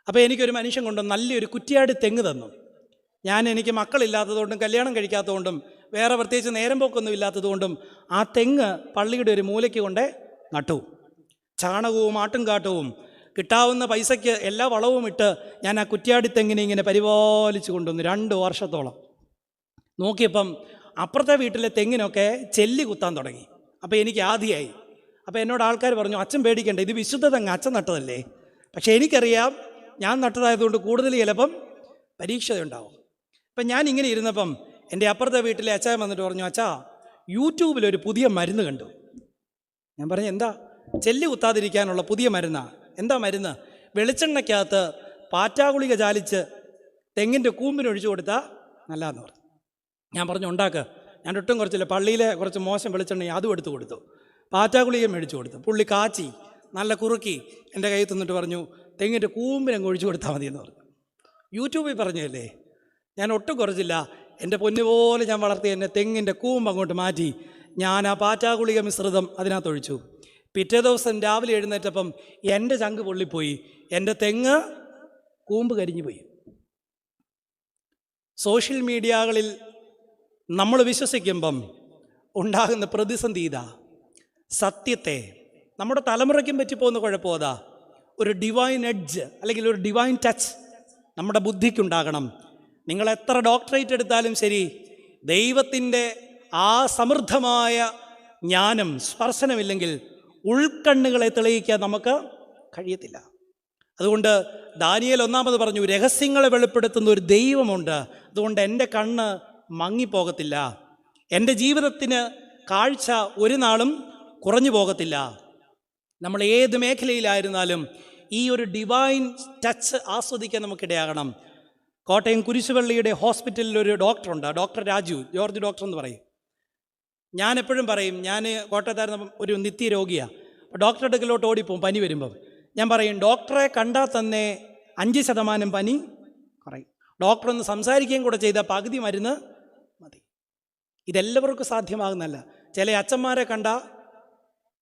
അപ്പോൾ എനിക്കൊരു മനുഷ്യൻ കൊണ്ട് നല്ലൊരു കുറ്റിയാടി തെങ്ങ് തന്നു. എനിക്ക് മക്കളില്ലാത്തതുകൊണ്ടും കല്യാണം കഴിക്കാത്തതുകൊണ്ടും വേറെ പ്രത്യേകിച്ച് നേരം പോക്കൊന്നും ഇല്ലാത്തതുകൊണ്ടും ആ തെങ്ങ് പള്ളിയുടെ ഒരു മൂലയ്ക്ക് കൊണ്ട് നട്ടു. ചാണകവും ആട്ടുംകാട്ടവും കിട്ടാവുന്ന പൈസയ്ക്ക് എല്ലാ വളവും ഇട്ട് ഞാൻ ആ കുറ്റിയാടി തെങ്ങിനെ ഇങ്ങനെ പരിപാലിച്ചു കൊണ്ടുവന്നു 2 വർഷത്തോളം. നോക്കിയപ്പം അപ്പുറത്തെ വീട്ടിലെ തെങ്ങിനൊക്കെ ചെല്ലി കുത്താൻ തുടങ്ങി. അപ്പോൾ എനിക്ക് ആദിയായി. അപ്പോൾ എന്നോട് ആൾക്കാർ പറഞ്ഞു, അച്ഛൻ പേടിക്കണ്ട, ഇത് വിശുദ്ധ തെങ്ങ്, അച്ഛൻ നട്ടതല്ലേ. പക്ഷേ എനിക്കറിയാം ഞാൻ നട്ടതായതുകൊണ്ട് കൂടുതൽ ചിലപ്പം പരീക്ഷ ഉണ്ടാവും. അപ്പം ഞാൻ ഇങ്ങനെ ഇരുന്നപ്പം എൻ്റെ അപ്പുറത്തെ വീട്ടിലെ അച്ഛൻ വന്നിട്ട് പറഞ്ഞു, അച്ഛാ യൂട്യൂബിലൊരു പുതിയ മരുന്ന് കണ്ടു. ഞാൻ പറഞ്ഞു, എന്താ? ചെല്ലി കുത്താതിരിക്കാനുള്ള പുതിയ മരുന്നാണ്. എന്താ മരുന്ന്? വെളിച്ചെണ്ണയ്ക്കകത്ത് പാറ്റാഗുളിക ചാലിച്ച് തെങ്ങിൻ്റെ കൂമ്പിനൊഴിച്ചു കൊടുത്താൽ നല്ലതെന്ന് പറഞ്ഞു. ഞാൻ പറഞ്ഞു, ഉണ്ടാക്കുക. ഞാൻ ഒട്ടും കുറച്ചില്ല, പള്ളിയിലെ കുറച്ച് മോശം വെളിച്ചെണ്ണ അതും എടുത്തു കൊടുത്തു, പാറ്റാഗുളിക മേടിച്ചു കൊടുത്തു. പുള്ളി കാച്ചി നല്ല കുറുക്കി എൻ്റെ കയ്യിൽ തന്നിട്ട് പറഞ്ഞു, തെങ്ങിൻ്റെ കൂമ്പിനങ്ങ് ഒഴിച്ചു കൊടുത്താൽ മതിയെന്ന് പറഞ്ഞു. യൂട്യൂബിൽ പറഞ്ഞതല്ലേ. ഞാൻ ഒട്ടും കുറച്ചില്ല, എൻ്റെ പൊന്നുപോലെ ഞാൻ വളർത്തി എന്നെ തെങ്ങിൻ്റെ കൂമ്പ് അങ്ങോട്ട് മാറ്റി ഞാൻ ആ പാറ്റാഗുളിക മിശ്രിതം അതിനകത്തൊഴിച്ചു. പിറ്റേ ദിവസം രാവിലെ എഴുന്നേറ്റപ്പം എൻ്റെ ചങ്ക് പൊള്ളിപ്പോയി, എൻ്റെ തെങ്ങ് കൂമ്പ് കരിഞ്ഞു പോയി. സോഷ്യൽ മീഡിയകളിൽ നമ്മൾ വിശ്വസിക്കുമ്പം ഉണ്ടാകുന്ന പ്രതിസന്ധി ഇതാ. സത്യത്തെ നമ്മുടെ തലമുറയ്ക്കും പറ്റിപ്പോകുന്ന കുഴപ്പമതാ. ഒരു ഡിവൈൻ എഡ്ജ് അല്ലെങ്കിൽ ഒരു ഡിവൈൻ ടച്ച് നമ്മുടെ ബുദ്ധിക്കുണ്ടാകണം. നിങ്ങൾ എത്ര ഡോക്ടറേറ്റ് എടുത്താലും ശരി, ദൈവത്തിൻ്റെ ആ സമൃദ്ധമായ ജ്ഞാനം, സ്പർശനമില്ലെങ്കിൽ ഉൾക്കണ്ണുകളെ തെളിയിക്കാൻ നമുക്ക് കഴിയത്തില്ല. അതുകൊണ്ട് ദാനിയേൽ ഒന്നാമത് പറഞ്ഞു, രഹസ്യങ്ങളെ വെളിപ്പെടുത്തുന്ന ഒരു ദൈവമുണ്ട്. അതുകൊണ്ട് എൻ്റെ കണ്ണ് മങ്ങിപ്പോകത്തില്ല, എൻ്റെ ജീവിതത്തിന് കാഴ്ച ഒരു നാളും കുറഞ്ഞു പോകത്തില്ല. നമ്മൾ ഏത് മേഖലയിലായിരുന്നാലും ഈ ഒരു ഡിവൈൻ ടച്ച് ആസ്വദിക്കാൻ നമുക്കിടയാകണം. കോട്ടയം കുരിശുപള്ളിയുടെ ഹോസ്പിറ്റലിൽ ഒരു ഡോക്ടറുണ്ട്, ഡോക്ടർ രാജു, ജോർജ് ഡോക്ടർ എന്ന് പറയും. ഞാൻ എപ്പോഴും പറയും, ഞാൻ കോട്ടയത്തായിരുന്ന ഒരു നിത്യരോഗിയാണ്. ഡോക്ടറുടെ അടുക്കലോട്ട് ഓടിപ്പോവും പനി വരുമ്പം. ഞാൻ പറയും, ഡോക്ടറെ കണ്ടാൽ തന്നെ 5% പനി കുറയും. ഡോക്ടറൊന്ന് സംസാരിക്കുകയും കൂടെ ചെയ്താൽ പകുതി മരുന്ന് മതി. ഇതെല്ലാവർക്കും സാധ്യമാകുന്നല്ല. ചില അച്ഛന്മാരെ കണ്ടാൽ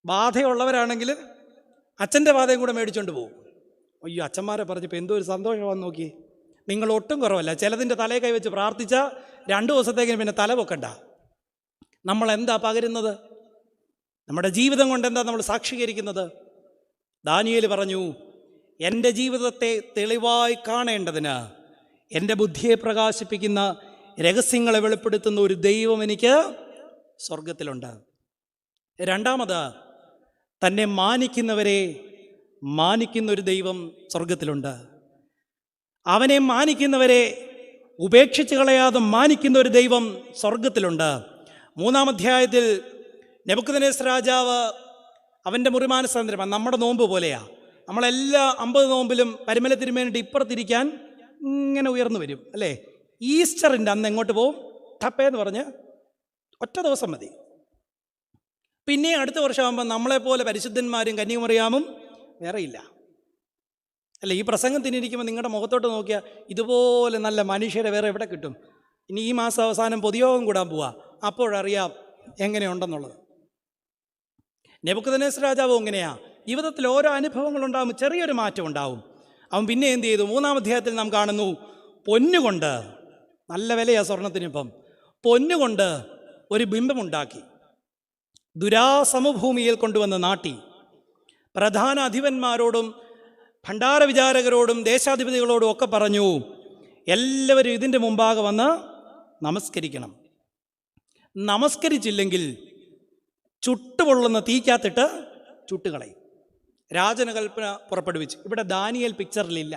ബാധയുള്ളവരാണെങ്കിൽ അച്ഛൻ്റെ ബാധയും കൂടെ മേടിച്ചുകൊണ്ട് പോകും. അയ്യോ, അച്ഛന്മാരെ പറഞ്ഞപ്പോൾ എന്തോ ഒരു സന്തോഷമാണെന്ന് നോക്കി. നിങ്ങൾ ഒട്ടും കുറവല്ല. ചിലതിൻ്റെ തലയെ കൈവച്ച് പ്രാർത്ഥിച്ചാൽ 2 ദിവസത്തേക്കിന് പിന്നെ തല പൊക്കണ്ട. നമ്മളെന്താ പകരുന്നത്? നമ്മുടെ ജീവിതം കൊണ്ട് എന്താ നമ്മൾ സാക്ഷീകരിക്കുന്നത്? ദാനിയേൽ പറഞ്ഞു, എൻ്റെ ജീവിതത്തെ തെളിവായി കാണേണ്ടതിന് എൻ്റെ ബുദ്ധിയെ പ്രകാശിപ്പിക്കുന്ന രഹസ്യങ്ങളെ വെളിപ്പെടുത്തുന്ന ഒരു ദൈവം എനിക്ക് സ്വർഗത്തിലുണ്ട്. രണ്ടാമത്, തന്നെ മാനിക്കുന്നവരെ മാനിക്കുന്ന ഒരു ദൈവം സ്വർഗത്തിലുണ്ട്. അവനെ മാനിക്കുന്നവരെ ഉപേക്ഷിച്ച് കളയാതെ മാനിക്കുന്ന ഒരു ദൈവം സ്വർഗത്തിലുണ്ട്. 3-ാം അധ്യായത്തിൽ നെബൂഖദ്നേസർ രാജാവ് അവൻ്റെ മുറിമാനസാന്തരം നമ്മുടെ നോമ്പ് പോലെയാണ്. നമ്മളെല്ലാ 50 നോമ്പിലും പരിമല തിരുമേനിട്ട് ഇപ്പുറത്തിരിക്കാൻ ഇങ്ങനെ ഉയർന്നു വരും അല്ലേ. ഈസ്റ്ററിൻ്റെ അന്ന് എങ്ങോട്ട് പോവും? ടപ്പേന്ന് പറഞ്ഞ് ഒറ്റ ദിവസം മതി. പിന്നെ അടുത്ത വർഷമാകുമ്പോൾ നമ്മളെപ്പോലെ പരിശുദ്ധന്മാരും കന്യാമറിയാമും വേറെയില്ല അല്ലേ. ഈ പ്രസംഗം തിന്നിരിക്കുമ്പോൾ നിങ്ങളുടെ മുഖത്തോട്ട് നോക്കിയാൽ ഇതുപോലെ നല്ല മനുഷ്യരെ വേറെ എവിടെ കിട്ടും? ഇനി ഈ മാസം അവസാനം പൊതുയോഗം കൂടാൻ പോവാ, അപ്പോഴറിയാം എങ്ങനെയുണ്ടെന്നുള്ളത്. നെബൂഖദ്നേസർ രാജാവും ഇങ്ങനെയാണ്. ജീവിതത്തിൽ ഓരോ അനുഭവങ്ങളുണ്ടാകും, ചെറിയൊരു മാറ്റം ഉണ്ടാവും. അവൻ പിന്നെ എന്ത് ചെയ്തു? 3-ാം അധ്യായത്തിൽ നാം കാണുന്നു, പൊന്നുകൊണ്ട്, നല്ല വിലയാണ് സ്വർണത്തിനിപ്പം, പൊന്നുകൊണ്ട് ഒരു ബിംബമുണ്ടാക്കി ദുരാസമഭൂമിയിൽ കൊണ്ടുവന്ന് നാട്ടി പ്രധാന അധിപന്മാരോടും ഭണ്ഡാര വിചാരകരോടും ദേശാധിപതികളോടും ഒക്കെ പറഞ്ഞു, എല്ലാവരും ഇതിൻ്റെ മുമ്പാകെ വന്ന് നമസ്കരിക്കണം. നമസ്കരിച്ചില്ലെങ്കിൽ ചുട്ടുപൊള്ളുന്ന തീക്കകത്തിട്ട് ചുട്ടുകളയും. രാജകൽപ്പന പുറപ്പെടുവിച്ചു. ഇവിടെ ദാനിയേൽ പിക്ചറിലില്ല.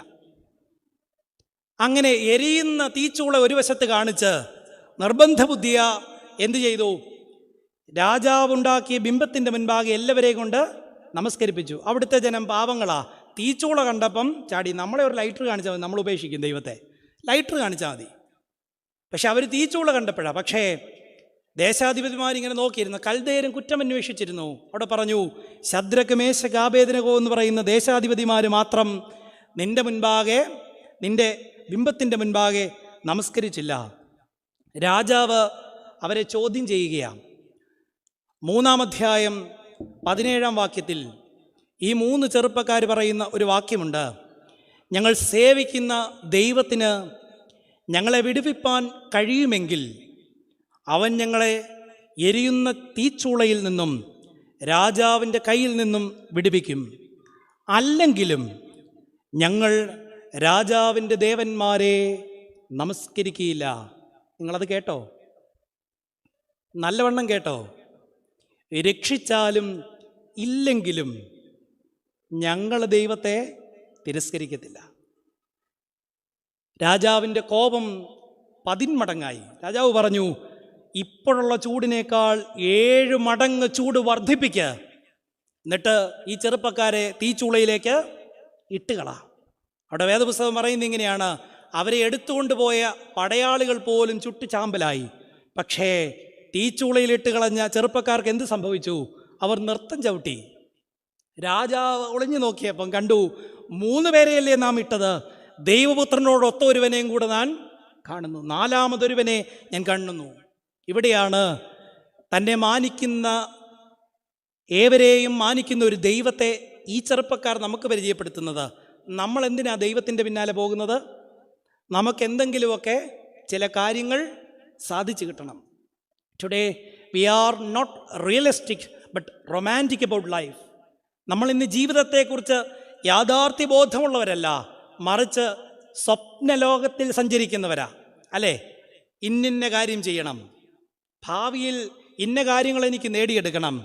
അങ്ങനെ എരിയുന്ന തീച്ചൂള ഒരു വശത്ത് കാണിച്ച് നിർബന്ധ ബുദ്ധിയ എന്തു ചെയ്തു? രാജാവുണ്ടാക്കിയ ബിംബത്തിൻ്റെ മുൻപാകെ എല്ലാവരെയും കൊണ്ട് നമസ്കരിപ്പിച്ചു. അവിടുത്തെ ജനം പാവങ്ങളാ, തീച്ചൂള കണ്ടപ്പം ചാടി. നമ്മളെ ഒരു ലൈറ്റർ കാണിച്ചാൽ മതി, നമ്മൾ ഉപേക്ഷിക്കും ദൈവത്തെ. ലൈറ്റർ കാണിച്ചാൽ മതി. പക്ഷെ അവർ തീച്ചൂള കണ്ടപ്പോഴാണ്. പക്ഷേ ദേശാധിപതിമാരിങ്ങനെ നോക്കിയിരുന്നു. കൽദയരും കുറ്റമന്വേഷിച്ചിരുന്നു. അവിടെ പറഞ്ഞു, ശദ്രക്ക് മേശക്ക് ആബേദ്നെഗോ എന്ന് പറയുന്ന ദേശാധിപതിമാർ മാത്രം നിൻ്റെ മുൻപാകെ, നിൻ്റെ ബിംബത്തിൻ്റെ മുൻപാകെ നമസ്കരിച്ചില്ല. രാജാവ് അവരെ ചോദ്യം ചെയ്യുകയാണ്. 3-ാം അധ്യായം 17-ാം വാക്യത്തിൽ ഈ 3 ചെറുപ്പക്കാർ പറയുന്ന ഒരു വാക്യമുണ്ട്. ഞങ്ങൾ സേവിക്കുന്ന ദൈവത്തിന് ഞങ്ങളെ വിടുവിപ്പാൻ കഴിയുമെങ്കിൽ അവൻ ഞങ്ങളെ എരിയുന്ന തീച്ചൂളയിൽ നിന്നും രാജാവിൻ്റെ കയ്യിൽ നിന്നും വിടുവിക്കും. അല്ലെങ്കിലും ഞങ്ങൾ രാജാവിൻ്റെ ദേവന്മാരെ നമസ്കരിക്കുകയില്ല. നിങ്ങളത് കേട്ടോ? നല്ലവണ്ണം കേട്ടോ? രക്ഷിച്ചാലും ഇല്ലെങ്കിലും ഞങ്ങൾ ദൈവത്തെ തിരസ്കരിക്കത്തില്ല. രാജാവിൻ്റെ കോപം 10 മടങ്ങായി. രാജാവ് പറഞ്ഞു, ഇപ്പോഴുള്ള ചൂടിനേക്കാൾ 7 മടങ്ങ് ചൂട് വർദ്ധിപ്പിക്കുക. എന്നിട്ട് ഈ ചെറുപ്പക്കാരെ തീച്ചൂളയിലേക്ക് ഇട്ടുകളാ. അവിടെ വേദപുസ്തകം പറയുന്നത് ഇങ്ങനെയാണ്: അവരെ എടുത്തുകൊണ്ടുപോയ പടയാളികൾ പോലും ചുട്ടുചാമ്പലായി. പക്ഷേ തീച്ചൂളയിലിട്ട് കളഞ്ഞ ചെറുപ്പക്കാർക്ക് എന്ത് സംഭവിച്ചു? അവർ നൃത്തം ചവിട്ടി. രാജാവ് ഒളിഞ്ഞു നോക്കിയപ്പം കണ്ടു, 3 പേരെയല്ലേ നാം ഇട്ടത്, ദൈവപുത്രനോടൊത്ത ഒരുവനെയും കൂടെ ഞാൻ കാണുന്നു, 4മതൊരുവനെ ഞാൻ കാണുന്നു. ഇവിടെയാണ് തന്നെ മാനിക്കുന്ന, ഏവരെയും മാനിക്കുന്ന ഒരു ദൈവത്തെ ഈ ചെറുപ്പക്കാർ നമുക്ക് പരിചയപ്പെടുത്തുന്നത്. നമ്മൾ എന്തിനാ ദൈവത്തിൻ്റെ പിന്നാലെ പോകുന്നത്? നമുക്കെന്തെങ്കിലുമൊക്കെ ചില കാര്യങ്ങൾ സാധിച്ചു കിട്ടണം. Today we are not realistic but romantic about life. നമ്മൾ ഇന്ന് ജീവിതത്തെക്കുറിച്ച് യാഥാർത്ഥ്യബോധമുള്ളവരല്ല, മറിച്ച് സ്വപ്നലോകത്തിൽ സഞ്ചരിക്കുന്നവരാ. അല്ലേ? ഇന്നിന്ന കാര്യം ചെയ്യണം, ഭാവിയിൽ ഇന്ന കാര്യങ്ങൾ എനിക്ക് നേടിയെടുക്കണം.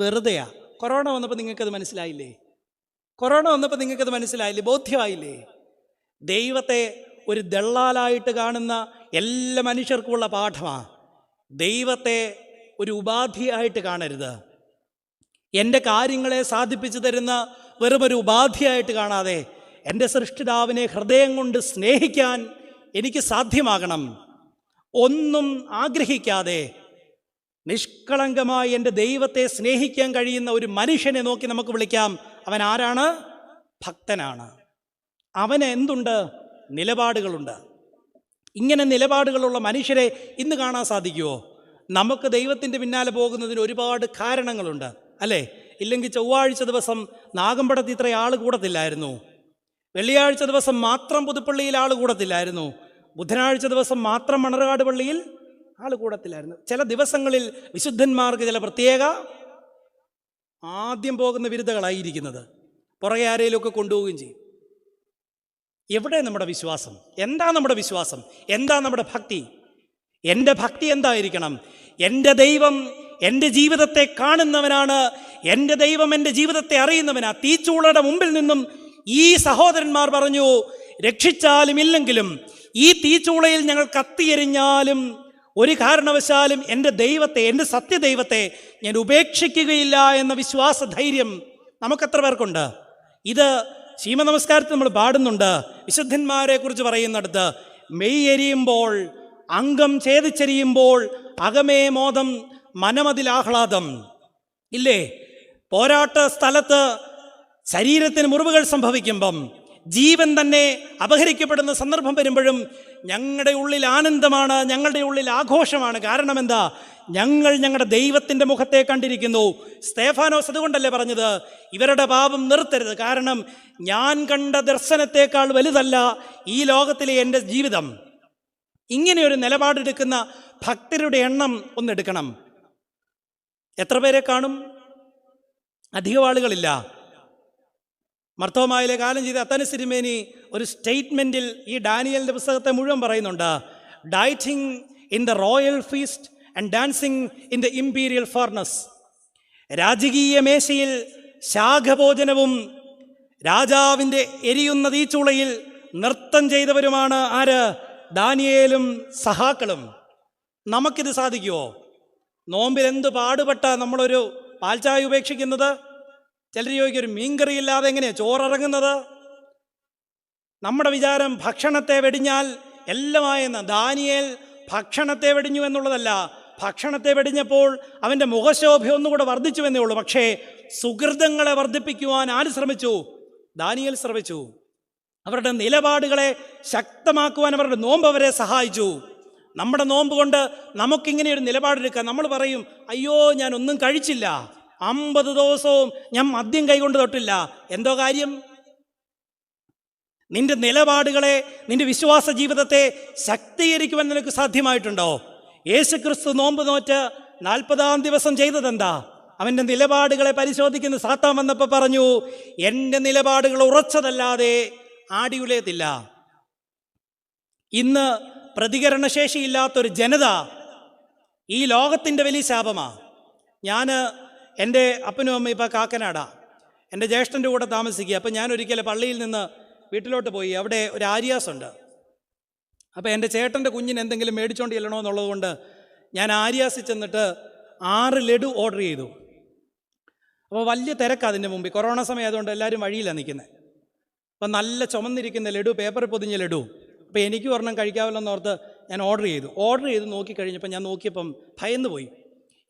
വെറുതെയാ. കൊറോണ വന്നപ്പോൾ നിങ്ങൾക്കത് മനസ്സിലായില്ലേ? ബോധ്യമായില്ലേ? ദൈവത്തെ ഒരു ദള്ളാലായിട്ട് കാണുന്ന എല്ലാ മനുഷ്യർക്കുമുള്ള പാഠമാണ്. ദൈവത്തെ ഒരു ഉപാധിയായിട്ട് കാണരുത്. എൻ്റെ കാര്യങ്ങളെ സാധിപ്പിച്ചു തരുന്ന വെറുമൊരു ഉപാധിയായിട്ട് കാണാതെ എൻ്റെ സൃഷ്ടിതാവിനെ ഹൃദയം കൊണ്ട് സ്നേഹിക്കാൻ എനിക്ക് സാധ്യമാകണം. ഒന്നും ആഗ്രഹിക്കാതെ നിഷ്കളങ്കമായി എൻ്റെ ദൈവത്തെ സ്നേഹിക്കാൻ കഴിയുന്ന ഒരു മനുഷ്യനെ നോക്കി നമുക്ക് വിളിക്കാം. അവൻ ആരാണ്? ഭക്തനാണ്. അവന് എന്തുണ്ട്? നിലപാടുകളുണ്ട്. ഇങ്ങനെ നിലപാടുകളുള്ള മനുഷ്യരെ ഇന്ന് കാണാൻ സാധിക്കുമോ? നമുക്ക് ദൈവത്തിൻ്റെ പിന്നാലെ പോകുന്നതിന് ഒരുപാട് കാരണങ്ങളുണ്ട്, അല്ലേ? ഇല്ലെങ്കിൽ ചൊവ്വാഴ്ച ദിവസം നാഗമ്പടത്ത് ഇത്ര ആൾ കൂടത്തില്ലായിരുന്നു, വെള്ളിയാഴ്ച ദിവസം മാത്രം പുതുപ്പള്ളിയിൽ ആൾ കൂടത്തില്ലായിരുന്നു, ബുധനാഴ്ച ദിവസം മാത്രം മണർകാട് പള്ളിയിൽ ആൾ കൂടത്തില്ലായിരുന്നു. ചില ദിവസങ്ങളിൽ വിശുദ്ധന്മാർക്ക് ചില പ്രത്യേക ആദ്യം പോകുന്ന വിരുദ്ധകളായിരിക്കുന്നത്, പുറകെ ആരെയിലൊക്കെ കൊണ്ടുപോവുകയും ചെയ്യും. എവിടെ നമ്മുടെ വിശ്വാസം? എന്താ നമ്മുടെ വിശ്വാസം? എന്താ നമ്മുടെ ഭക്തി? എൻ്റെ ഭക്തി എന്തായിരിക്കണം? എൻ്റെ ദൈവം എൻ്റെ ജീവിതത്തെ കാണുന്നവനാണ്. എൻ്റെ ദൈവം എൻ്റെ ജീവിതത്തെ അറിയുന്നവനാ. തീച്ചൂളയുടെ മുമ്പിൽ നിന്നും ഈ സഹോദരന്മാർ പറഞ്ഞു, രക്ഷിച്ചാലും ഇല്ലെങ്കിലും ഈ തീച്ചൂളയിൽ ഞങ്ങൾ കത്തിയെരിഞ്ഞാലും ഒരു കാരണവശാലും എൻ്റെ ദൈവത്തെ, എൻ്റെ സത്യദൈവത്തെ ഞാൻ ഉപേക്ഷിക്കുകയില്ല എന്ന വിശ്വാസ ധൈര്യം നമുക്കെത്ര പേർക്കുണ്ട്? ഇത് ശീമനമസ്കാരത്തിൽ നമ്മൾ പാടുന്നുണ്ട്. വിശുദ്ധന്മാരെ കുറിച്ച് പറയുന്നിടത്ത്, മെയ് എരിയുമ്പോൾ, അംഗം ഛേദിച്ചെരിയുമ്പോൾ അകമേ മോദം മനമതിലാഹ്ലാദം. ഇല്ലേ? പോരാട്ട സ്ഥലത്ത് ശരീരത്തിന് മുറിവുകൾ സംഭവിക്കുമ്പം, ജീവൻ തന്നെ അപഹരിക്കപ്പെടുന്ന സന്ദർഭം വരുമ്പോഴും ഞങ്ങളുടെ ഉള്ളിൽ ആനന്ദമാണ്, ഞങ്ങളുടെ ഉള്ളിൽ ആഘോഷമാണ്. കാരണം എന്താ? ഞങ്ങൾ ഞങ്ങളുടെ ദൈവത്തിൻ്റെ മുഖത്തെ കണ്ടിരിക്കുന്നു. സ്തേഫാനോസ് അതുകൊണ്ടല്ലേ പറഞ്ഞത്, ഇവരുടെ പാപം നിർത്തരുത്, കാരണം ഞാൻ കണ്ട ദർശനത്തേക്കാൾ വലുതല്ല ഈ ലോകത്തിലെ എൻ്റെ ജീവിതം. ഇങ്ങനെയൊരു നിലപാടെടുക്കുന്ന ഭക്തരുടെ എണ്ണം ഒന്നെടുക്കണം. എത്ര പേരെ കാണും? അധികം ആളുകളില്ല. മർത്തോമായിലെ കാലം ചെയ്ത അത്തനസ് തിരുമേനി ഒരു സ്റ്റേറ്റ്മെൻറ്റിൽ ഈ ഡാനിയലിൻ്റെ പുസ്തകത്തെ മുഴുവൻ പറയുന്നുണ്ട്. Dieting in the royal feast and dancing in the imperial furnace. രാജകീയ മേശയിൽ ശാഖഭോജനവും രാജാവിൻ്റെ എരിയുന്ന തീച്ചൂളയിൽ നൃത്തം ചെയ്തവരുമാണ് ആര്? ദാനിയേലും സഹാക്കളും. നമുക്കിത് സാധിക്കുമോ? നോമ്പിൽ എന്ത് പാടുപെട്ട നമ്മളൊരു പാൽച്ചായ ഉപേക്ഷിക്കുന്നത്? ചിലർ ചോദിക്കും, ഒരു മീൻകറിയില്ലാതെ എങ്ങനെയാണ് ചോറിറങ്ങുന്നത്? നമ്മുടെ വിചാരം ഭക്ഷണത്തെ വെടിഞ്ഞാൽ എല്ലാമായെന്ന്. ദാനിയേൽ ഭക്ഷണത്തെ വെടിഞ്ഞു എന്നുള്ളതല്ല, ഭക്ഷണത്തെ വെടിഞ്ഞപ്പോൾ അവൻ്റെ മുഖശോഭ ഒന്നുകൂടെ വർദ്ധിച്ചു എന്നേ ഉള്ളൂ. പക്ഷേ സുഹൃതങ്ങളെ വർദ്ധിപ്പിക്കുവാൻ ആര് ശ്രമിച്ചു? ദാനിയേൽ ശ്രമിച്ചു. അവരുടെ നിലപാടുകളെ ശക്തമാക്കുവാൻ അവരുടെ നോമ്പ് അവരെ സഹായിച്ചു. നമ്മുടെ നോമ്പ് കൊണ്ട് നമുക്കിങ്ങനെ ഒരു നിലപാടെടുക്കാം. നമ്മൾ പറയും, അയ്യോ ഞാൻ ഒന്നും കഴിച്ചില്ല, 50 ദിവസവും ഞാൻ മദ്യം കൈകൊണ്ട് തൊട്ടില്ല. എന്തോ കാര്യം? നിന്റെ നിലപാടുകളെ, നിന്റെ വിശ്വാസ ജീവിതത്തെ ശക്തീകരിക്കുവാൻ നിനക്ക് സാധ്യമായിട്ടുണ്ടോ? യേശുക്രിസ്തു നോമ്പ് നോറ്റ് 40-ാം ദിവസം ചെയ്തതെന്താ? അവൻ്റെ നിലപാടുകളെ പരിശോധിക്കുന്ന സാത്താൻ വന്നപ്പോൾ പറഞ്ഞു, എൻ്റെ നിലപാടുകൾ ഉറച്ചതല്ലാതെ ആടിയുലയത്തില്ല. ഇന്ന് പ്രതികരണശേഷിയില്ലാത്തൊരു ജനത ഈ ലോകത്തിൻ്റെ വലിയ ശാപമാണ്. ഞാൻ എൻ്റെ അപ്പനും അമ്മയും ഇപ്പോൾ കാക്കനാടാ, എൻ്റെ ജ്യേഷ്ഠൻ്റെ കൂടെ താമസിക്കുക. അപ്പം ഞാൻ ഒരിക്കലും പള്ളിയിൽ നിന്ന് വീട്ടിലോട്ട് പോയി. അവിടെ ഒരു ആര്യാസുണ്ട്. അപ്പോൾ എൻ്റെ ചേട്ടൻ്റെ കുഞ്ഞിന് എന്തെങ്കിലും മേടിച്ചുകൊണ്ട് ചെല്ലണമെന്നുള്ളത് കൊണ്ട് ഞാൻ ആര്യാസിൽ ചെന്നിട്ട് 6 ലഡു ഓർഡർ ചെയ്തു. അപ്പോൾ വലിയ തിരക്കാണ് അതിൻ്റെ മുമ്പിൽ, കൊറോണ സമയം ആയതുകൊണ്ട് എല്ലാവരും വഴിയിലാണ് നിൽക്കുന്നത്. അപ്പം നല്ല ചുമന്നിരിക്കുന്ന ലഡു, പേപ്പറിൽ പൊതിഞ്ഞ ലഡു. അപ്പോൾ എനിക്ക് ഒരെണ്ണം കഴിക്കാമല്ലോ എന്നോർത്ത് ഞാൻ ഓർഡർ ചെയ്ത് നോക്കിക്കഴിഞ്ഞപ്പോൾ ഞാൻ നോക്കിയപ്പം ഭയന്ന് പോയി.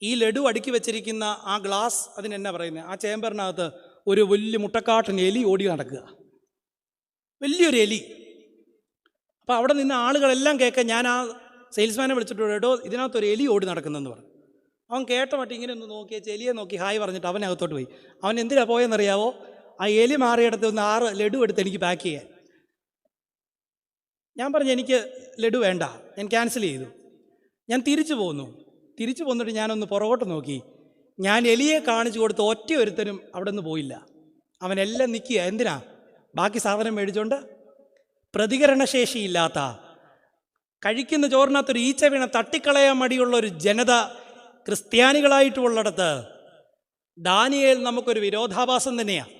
ഈ ലഡു അടുക്കി വെച്ചിരിക്കുന്ന ആ ഗ്ലാസ്, അതിനെന്നാ പറയുന്നത്, ആ ചേമ്പറിനകത്ത് ഒരു വലിയ മുട്ടക്കാട്ടൻ എലി ഓടി നടക്കുക, വലിയൊരു എലി. അപ്പോൾ അവിടെ നിന്ന് ആളുകളെല്ലാം കേൾക്കാൻ ഞാൻ ആ സെയിൽസ്മാനെ വിളിച്ചിട്ട് കേട്ടോ, ഇതിനകത്തൊരു എലി ഓടി നടക്കുന്നതെന്ന് പറഞ്ഞു. അവൻ കേട്ട മട്ടി ഇങ്ങനെ ഒന്ന് നോക്കിയ എലിയെ നോക്കി ഹായ് പറഞ്ഞിട്ട് അവനകത്തോട്ട് പോയി. അവൻ എന്തിനാണ് പോയെന്നറിയാവോ? ആ എലി മാറിയിടത്ത് ഒന്ന് 6 ലഡു എടുത്ത് എനിക്ക് പാക്ക് ചെയ്യാൻ. ഞാൻ പറഞ്ഞു എനിക്ക് ലഡു വേണ്ട, ഞാൻ ക്യാൻസൽ ചെയ്തു. ഞാൻ തിരിച്ചു പോന്നിട്ട് ഞാനൊന്ന് പുറകോട്ട് നോക്കി. ഞാൻ എലിയെ കാണിച്ചു കൊടുത്ത് ഒറ്റ ഒരുത്തനും അവിടെ നിന്ന് പോയില്ല. അവനെല്ലാം നിൽക്കുക. എന്തിനാ? ബാക്കി സാധനം മേടിച്ചുകൊണ്ട്. പ്രതികരണശേഷിയില്ലാത്ത, കഴിക്കുന്ന ചോറിനകത്തൊരു ഈച്ച വീണ തട്ടിക്കളയാൻ മടിയുള്ളൊരു ജനത ക്രിസ്ത്യാനികളായിട്ടുള്ളിടത്ത് ദാനിയേൽ നമുക്കൊരു വിരോധാഭാസം തന്നെയാണ്.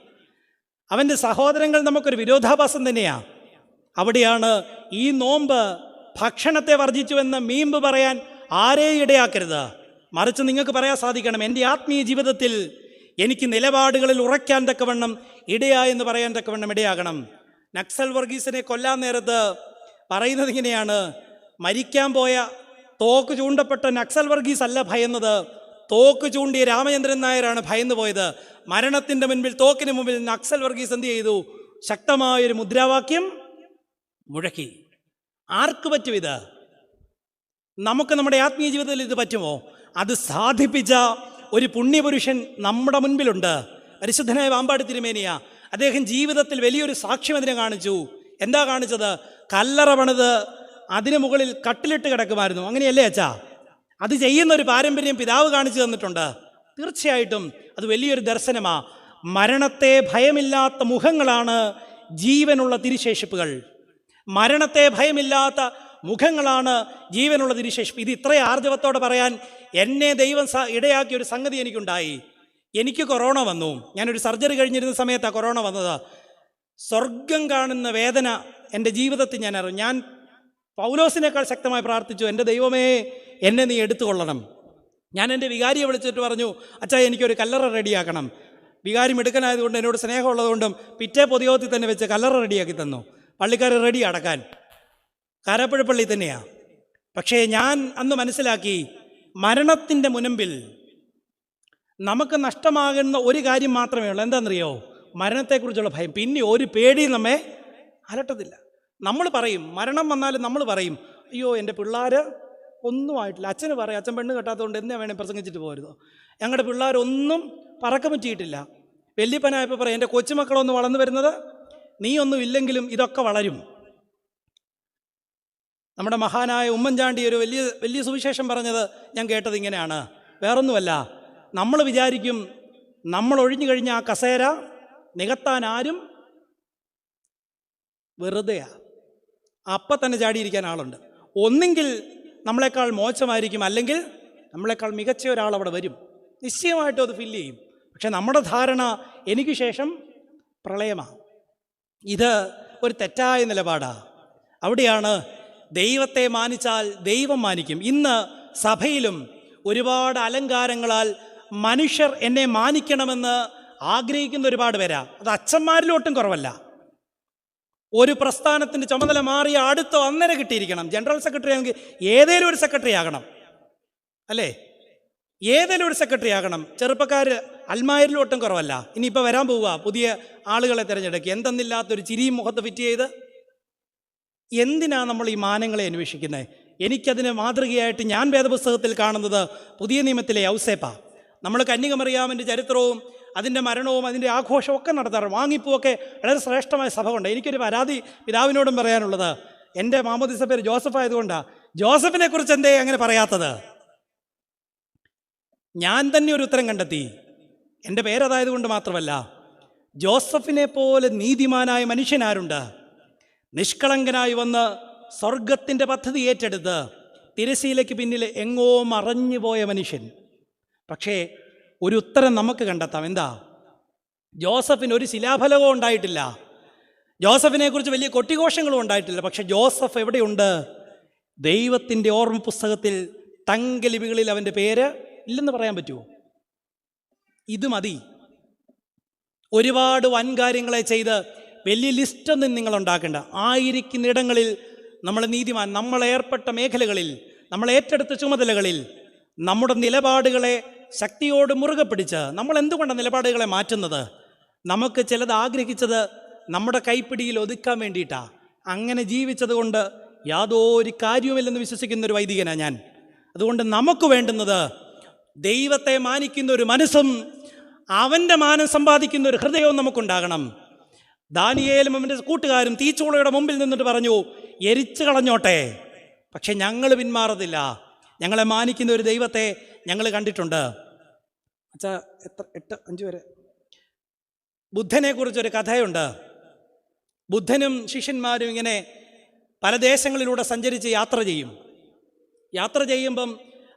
അവൻ്റെ സഹോദരങ്ങൾ നമുക്കൊരു വിരോധാഭാസം തന്നെയാണ്. അവിടെയാണ് ഈ നോമ്പ് ഭക്ഷണത്തെ വർജിച്ചുവെന്ന് മീമ്പ് പറയാൻ ആരെയും ഇടയാക്കരുത്. മറിച്ച് നിങ്ങൾക്ക് പറയാൻ സാധിക്കണം, എൻ്റെ ആത്മീയ ജീവിതത്തിൽ എനിക്ക് നിലപാടുകളിൽ ഉറയ്ക്കാൻ തക്കവണ്ണം ഇടയായെന്ന് പറയാൻ തക്കവണ്ണം ഇടയാകണം. നക്സൽ വർഗീസിനെ കൊല്ലാൻ നേരത്ത് പറയുന്നത് ഇങ്ങനെയാണ്, മരിക്കാൻ പോയ തോക്ക് ചൂണ്ടപ്പെട്ട നക്സൽ വർഗീസ് അല്ല ഭയന്നത്, തോക്ക് ചൂണ്ടിയ രാമചന്ദ്രൻ നായരാണ് ഭയന്നു പോയത്. മരണത്തിൻ്റെ മുൻപിൽ, തോക്കിന് മുമ്പിൽ നക്സൽ വർഗീസ് എന്ത് ചെയ്തു? ശക്തമായൊരു മുദ്രാവാക്യം മുഴക്കി. ആർക്ക് പറ്റും ഇത്? നമുക്ക് നമ്മുടെ ആത്മീയ ജീവിതത്തിൽ ഇത് പറ്റുമോ? അത് സാധിപ്പിച്ച ഒരു പുണ്യപുരുഷൻ നമ്മുടെ മുൻപിലുണ്ട്. പരിശുദ്ധനായ വാമ്പാടി തിരുമേനിയ. അദ്ദേഹം ജീവിതത്തിൽ വലിയൊരു സാക്ഷ്യം അതിനെ കാണിച്ചു. എന്താ കാണിച്ചത്? കല്ലറ പണിത് അതിന് മുകളിൽ കട്ടിലിട്ട് കിടക്കുമായിരുന്നു. അങ്ങനെയല്ലേ അച്ഛാ? അത് ചെയ്യുന്ന ഒരു പാരമ്പര്യം പിതാവ് കാണിച്ചു തന്നിട്ടുണ്ട്. തീർച്ചയായിട്ടും അത് വലിയൊരു ദർശനമാണ്. മരണത്തെ ഭയമില്ലാത്ത മുഖങ്ങളാണ് ജീവനുള്ള തിരുശേഷിപ്പുകൾ. മരണത്തെ ഭയമില്ലാത്ത മുഖങ്ങളാണ് ജീവനുള്ള തിരുശേഷിപ്പ്. ഇത് ഇത്രയും ആർജവത്തോടെ പറയാൻ എന്നെ ദൈവം ഇടയാക്കിയ ഒരു സംഗതി എനിക്കുണ്ടായി. എനിക്ക് കൊറോണ വന്നു. ഞാനൊരു സർജറി കഴിഞ്ഞിരുന്ന സമയത്താണ് കൊറോണ വന്നത്. സ്വർഗം കാണുന്ന വേദന എൻ്റെ ജീവിതത്തിൽ ഞാൻ അറിഞ്ഞു. ഞാൻ പൗലോസിനേക്കാൾ ശക്തമായി പ്രാർത്ഥിച്ചു, എൻ്റെ ദൈവമേ എന്നെ നീ എടുത്തുകൊള്ളണം. ഞാൻ എൻ്റെ വികാരിയെ വിളിച്ചിട്ട് പറഞ്ഞു, അച്ഛാ എനിക്കൊരു കല്ലറ റെഡിയാക്കണം. വികാരി മിടുക്കനായതുകൊണ്ട് എന്നോട് സ്നേഹമുള്ളതുകൊണ്ടും പിറ്റേ പൊതുയോഗത്തിൽ തന്നെ വെച്ച് കല്ലറ റെഡിയാക്കി തന്നു. പള്ളിക്കാരെ റെഡി അടക്കാൻ കാരാപ്പുഴ പള്ളി തന്നെയാണ്. പക്ഷേ ഞാൻ അന്ന് മനസ്സിലാക്കി, മരണത്തിൻ്റെ മുൻപിൽ നമുക്ക് നഷ്ടമാകുന്ന ഒരു കാര്യം മാത്രമേ ഉള്ളൂ. എന്താണെന്നറിയോ? മരണത്തെക്കുറിച്ചുള്ള ഭയം. പിന്നെ ഒരു പേടിയും നമ്മെ അലട്ടത്തില്ല. നമ്മൾ പറയും, മരണം വന്നാലും നമ്മൾ പറയും, അയ്യോ എൻ്റെ പിള്ളേർ ഒന്നും ആയിട്ടില്ല. അച്ഛന് പറയും, അച്ഛൻ പെണ്ണ് കെട്ടാത്തതുകൊണ്ട് എന്നാ വേണേൽ പ്രസംഗിച്ചിട്ട് പോരുതോ, ഞങ്ങളുടെ പിള്ളേരൊന്നും പറക്കം പറ്റിയിട്ടില്ല. വല്യപ്പനായപ്പോൾ പറയും, എൻ്റെ കൊച്ചുമക്കളൊന്ന് വളർന്നു വരുന്നത്, നീ ഒന്നും ഇല്ലെങ്കിലും ഇതൊക്കെ വളരും. നമ്മുടെ മഹാനായ ഉമ്മൻചാണ്ടി ഒരു വലിയ സുവിശേഷം പറഞ്ഞത് ഞാൻ കേട്ടത് ഇങ്ങനെയാണ്. വേറൊന്നുമല്ല, നമ്മൾ വിചാരിക്കും നമ്മൾ ഒഴിഞ്ഞു കഴിഞ്ഞ ആ കസേര നികത്താൻ ആരും വെറുതെയാ, അപ്പം തന്നെ ചാടിയിരിക്കാൻ ആളുണ്ട്. ഒന്നെങ്കിൽ നമ്മളെക്കാൾ മോശമായിരിക്കും, അല്ലെങ്കിൽ നമ്മളെക്കാൾ മികച്ച ഒരാൾ അവിടെ വരും. നിശ്ചയമായിട്ടും അത് ഫില്ല് ചെയ്യും. പക്ഷെ നമ്മുടെ ധാരണ എനിക്ക് ശേഷം പ്രളയമാണ്. ഇത് ഒരു തെറ്റായ നിലപാടാണ്. അവിടെയാണ് ദൈവത്തെ മാനിച്ചാൽ ദൈവം മാനിക്കും. ഇന്ന് സഭയിലും ഒരുപാട് അലങ്കാരങ്ങളാൽ മനുഷ്യർ എന്നെ മാനിക്കണമെന്ന് ആഗ്രഹിക്കുന്ന ഒരുപാട് പേരാ. അത് അച്ഛന്മാരിലോട്ടും കുറവല്ല. ഒരു പ്രസ്ഥാനത്തിൻ്റെ ചുമതല മാറിയ അടുത്ത അന്നേരം കിട്ടിയിരിക്കണം. ജനറൽ സെക്രട്ടറി ആണെങ്കിൽ ഏതേലും ഒരു സെക്രട്ടറി ആകണം, അല്ലേ? ഏതേലും ഒരു സെക്രട്ടറി ആകണം. ചെറുപ്പക്കാർ അൽമാരിലോട്ടും കുറവല്ല. ഇനിയിപ്പോൾ വരാൻ പോവുക പുതിയ ആളുകളെ തിരഞ്ഞെടുക്കുക. എന്തെന്നില്ലാത്തൊരു ചിരിയും മുഖത്ത് ഫിറ്റ് ചെയ്ത്. എന്തിനാണ് നമ്മൾ ഈ മാനങ്ങളെ അന്വേഷിക്കുന്നത്? എനിക്കതിന് മാതൃകയായിട്ട് ഞാൻ വേദപുസ്തകത്തിൽ കാണുന്നത് പുതിയ നിയമത്തിലെ ഔസേപ്പ. നമ്മൾ കന്യകമറിയാമിൻ്റെ ചരിത്രവും അതിൻ്റെ മരണവും അതിൻ്റെ ആഘോഷവും ഒക്കെ നടത്താറുണ്ട്. വാങ്ങിപ്പൂവൊക്കെ വളരെ ശ്രേഷ്ഠമായ സഭ കൊണ്ട്. എനിക്കൊരു പരാതി പിതാവിനോടും പറയാനുള്ളത്, എൻ്റെ മാമോദിസ പേര് ജോസഫ് ആയതുകൊണ്ടാണ്. ജോസഫിനെ കുറിച്ച് എന്തേ അങ്ങനെ പറയാത്തത്? ഞാൻ തന്നെ ഒരു ഉത്തരം കണ്ടെത്തി. എൻ്റെ പേരതായതുകൊണ്ട് മാത്രമല്ല, ജോസഫിനെ പോലെ നീതിമാനായ മനുഷ്യനാരുണ്ട്? നിഷ്കളങ്കനായി വന്ന് സ്വർഗത്തിൻ്റെ പദ്ധതി ഏറ്റെടുത്ത് തിരശ്ശീലയ്ക്ക് പിന്നിൽ എങ്ങോ മറഞ്ഞു പോയ മനുഷ്യൻ. പക്ഷേ ഒരു ഉത്തരം നമുക്ക് കണ്ടെത്താം. എന്താ? ജോസഫിന് ഒരു ശിലാഫലകവും ഉണ്ടായിട്ടില്ല. ജോസഫിനെക്കുറിച്ച് വലിയ കൊട്ടിഘോഷങ്ങളും ഉണ്ടായിട്ടില്ല. പക്ഷെ ജോസഫ് എവിടെയുണ്ട്? ദൈവത്തിൻ്റെ ഓർമ്മ പുസ്തകത്തിൽ തങ്കലിപികളിൽ അവൻ്റെ പേര് ഇല്ലെന്ന് പറയാൻ പറ്റുമോ? ഇത് മതി. ഒരുപാട് വൻകാര്യങ്ങളെ ചെയ്ത് വലിയ ലിസ്റ്റൊന്നും നിങ്ങൾ ഉണ്ടാക്കേണ്ട. ആയിരിക്കുന്നിടങ്ങളിൽ നമ്മൾ നീതിമാൻ, നമ്മൾ ഏർപ്പെട്ട മേഖലകളിൽ, നമ്മൾ ഏറ്റെടുത്ത ചുമതലകളിൽ നമ്മുടെ നിലപാടുകളെ ശക്തിയോട് മുറുകെ പിടിച്ച്, നമ്മൾ എന്തുകൊണ്ടാണ് നിലപാടുകളെ മാറ്റുന്നത്? നമുക്ക് ചിലത് ആഗ്രഹിച്ചത് നമ്മുടെ കൈപ്പിടിയിൽ ഒതുക്കാൻ വേണ്ടിയിട്ടാണ്. അങ്ങനെ ജീവിച്ചത് കൊണ്ട് യാതൊരു കാര്യവുമില്ലെന്ന് വിശ്വസിക്കുന്ന ഒരു വൈദികനാണ് ഞാൻ. അതുകൊണ്ട് നമുക്ക് വേണ്ടുന്നത് ദൈവത്തെ മാനിക്കുന്ന ഒരു മനസ്സും അവൻ്റെ മാനം സമ്പാദിക്കുന്ന ഒരു ഹൃദയവും നമുക്കുണ്ടാകണം. ദാനിയേലും അവൻ്റെ കൂട്ടുകാരും തീച്ചൂളയുടെ മുമ്പിൽ നിന്നിട്ട് പറഞ്ഞു, എരിച്ചു കളഞ്ഞോട്ടെ, പക്ഷെ ഞങ്ങൾ പിന്മാറത്തില്ല. ഞങ്ങളെ മാനിക്കുന്ന ഒരു ദൈവത്തെ ഞങ്ങൾ കണ്ടിട്ടുണ്ട്. അച്ഛാ 8:5 വരെ ബുദ്ധനെക്കുറിച്ചൊരു കഥയുണ്ട്. ബുദ്ധനും ശിഷ്യന്മാരും ഇങ്ങനെ പല ദേശങ്ങളിലൂടെ സഞ്ചരിച്ച് യാത്ര ചെയ്യുമ്പം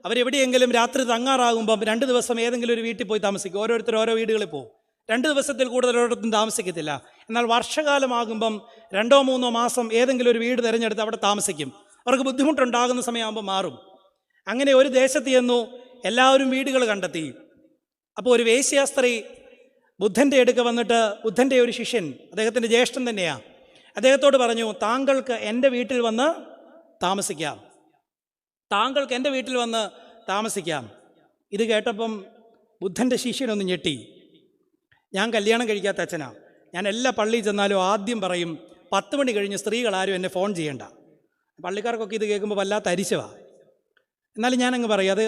അവരെവിടെയെങ്കിലും രാത്രി തങ്ങാറാകുമ്പം 2 ദിവസം ഏതെങ്കിലും ഒരു വീട്ടിൽ പോയി താമസിക്കും. ഓരോരുത്തർ ഓരോ വീടുകളിൽ പോകും. 2 ദിവസത്തിൽ കൂടുതൽ ഒരിടത്തും താമസിക്കത്തില്ല. എന്നാൽ വർഷകാലമാകുമ്പം 2-3 മാസം ഏതെങ്കിലും ഒരു വീട് തിരഞ്ഞെടുത്ത് അവിടെ താമസിക്കും. അവർക്ക് ബുദ്ധിമുട്ടുണ്ടാകുന്ന സമയമാകുമ്പോൾ മാറും. അങ്ങനെ ഒരു ദേശത്ത് ചെന്നു, എല്ലാവരും വീടുകൾ കണ്ടെത്തി. അപ്പോൾ ഒരു വേശ്യാസ്ത്രീ ബുദ്ധൻ്റെ അടുക്ക വന്നിട്ട്, ബുദ്ധൻ്റെ ഒരു ശിഷ്യൻ, അദ്ദേഹത്തിൻ്റെ ജ്യേഷ്ഠൻ തന്നെയാണ്, അദ്ദേഹത്തോട് പറഞ്ഞു, താങ്കൾക്ക് എൻ്റെ വീട്ടിൽ വന്ന് താമസിക്കാം, താങ്കൾക്ക് എൻ്റെ വീട്ടിൽ വന്ന് താമസിക്കാം. ഇത് കേട്ടപ്പം ബുദ്ധൻ്റെ ശിഷ്യനൊന്ന് ഞെട്ടി. ഞാൻ കല്യാണം കഴിക്കാത്ത അച്ഛനാണ്. ഞാൻ എല്ലാ പള്ളിയിൽ ചെന്നാലും ആദ്യം പറയും 10 മണി കഴിഞ്ഞ് സ്ത്രീകളാരും എന്നെ ഫോൺ ചെയ്യണ്ട. പള്ളിക്കാർക്കൊക്കെ ഇത് കേൾക്കുമ്പോൾ വല്ലാത്ത അരിശമാണ്. എന്നാലും ഞാനങ്ങ് പറയും, അത്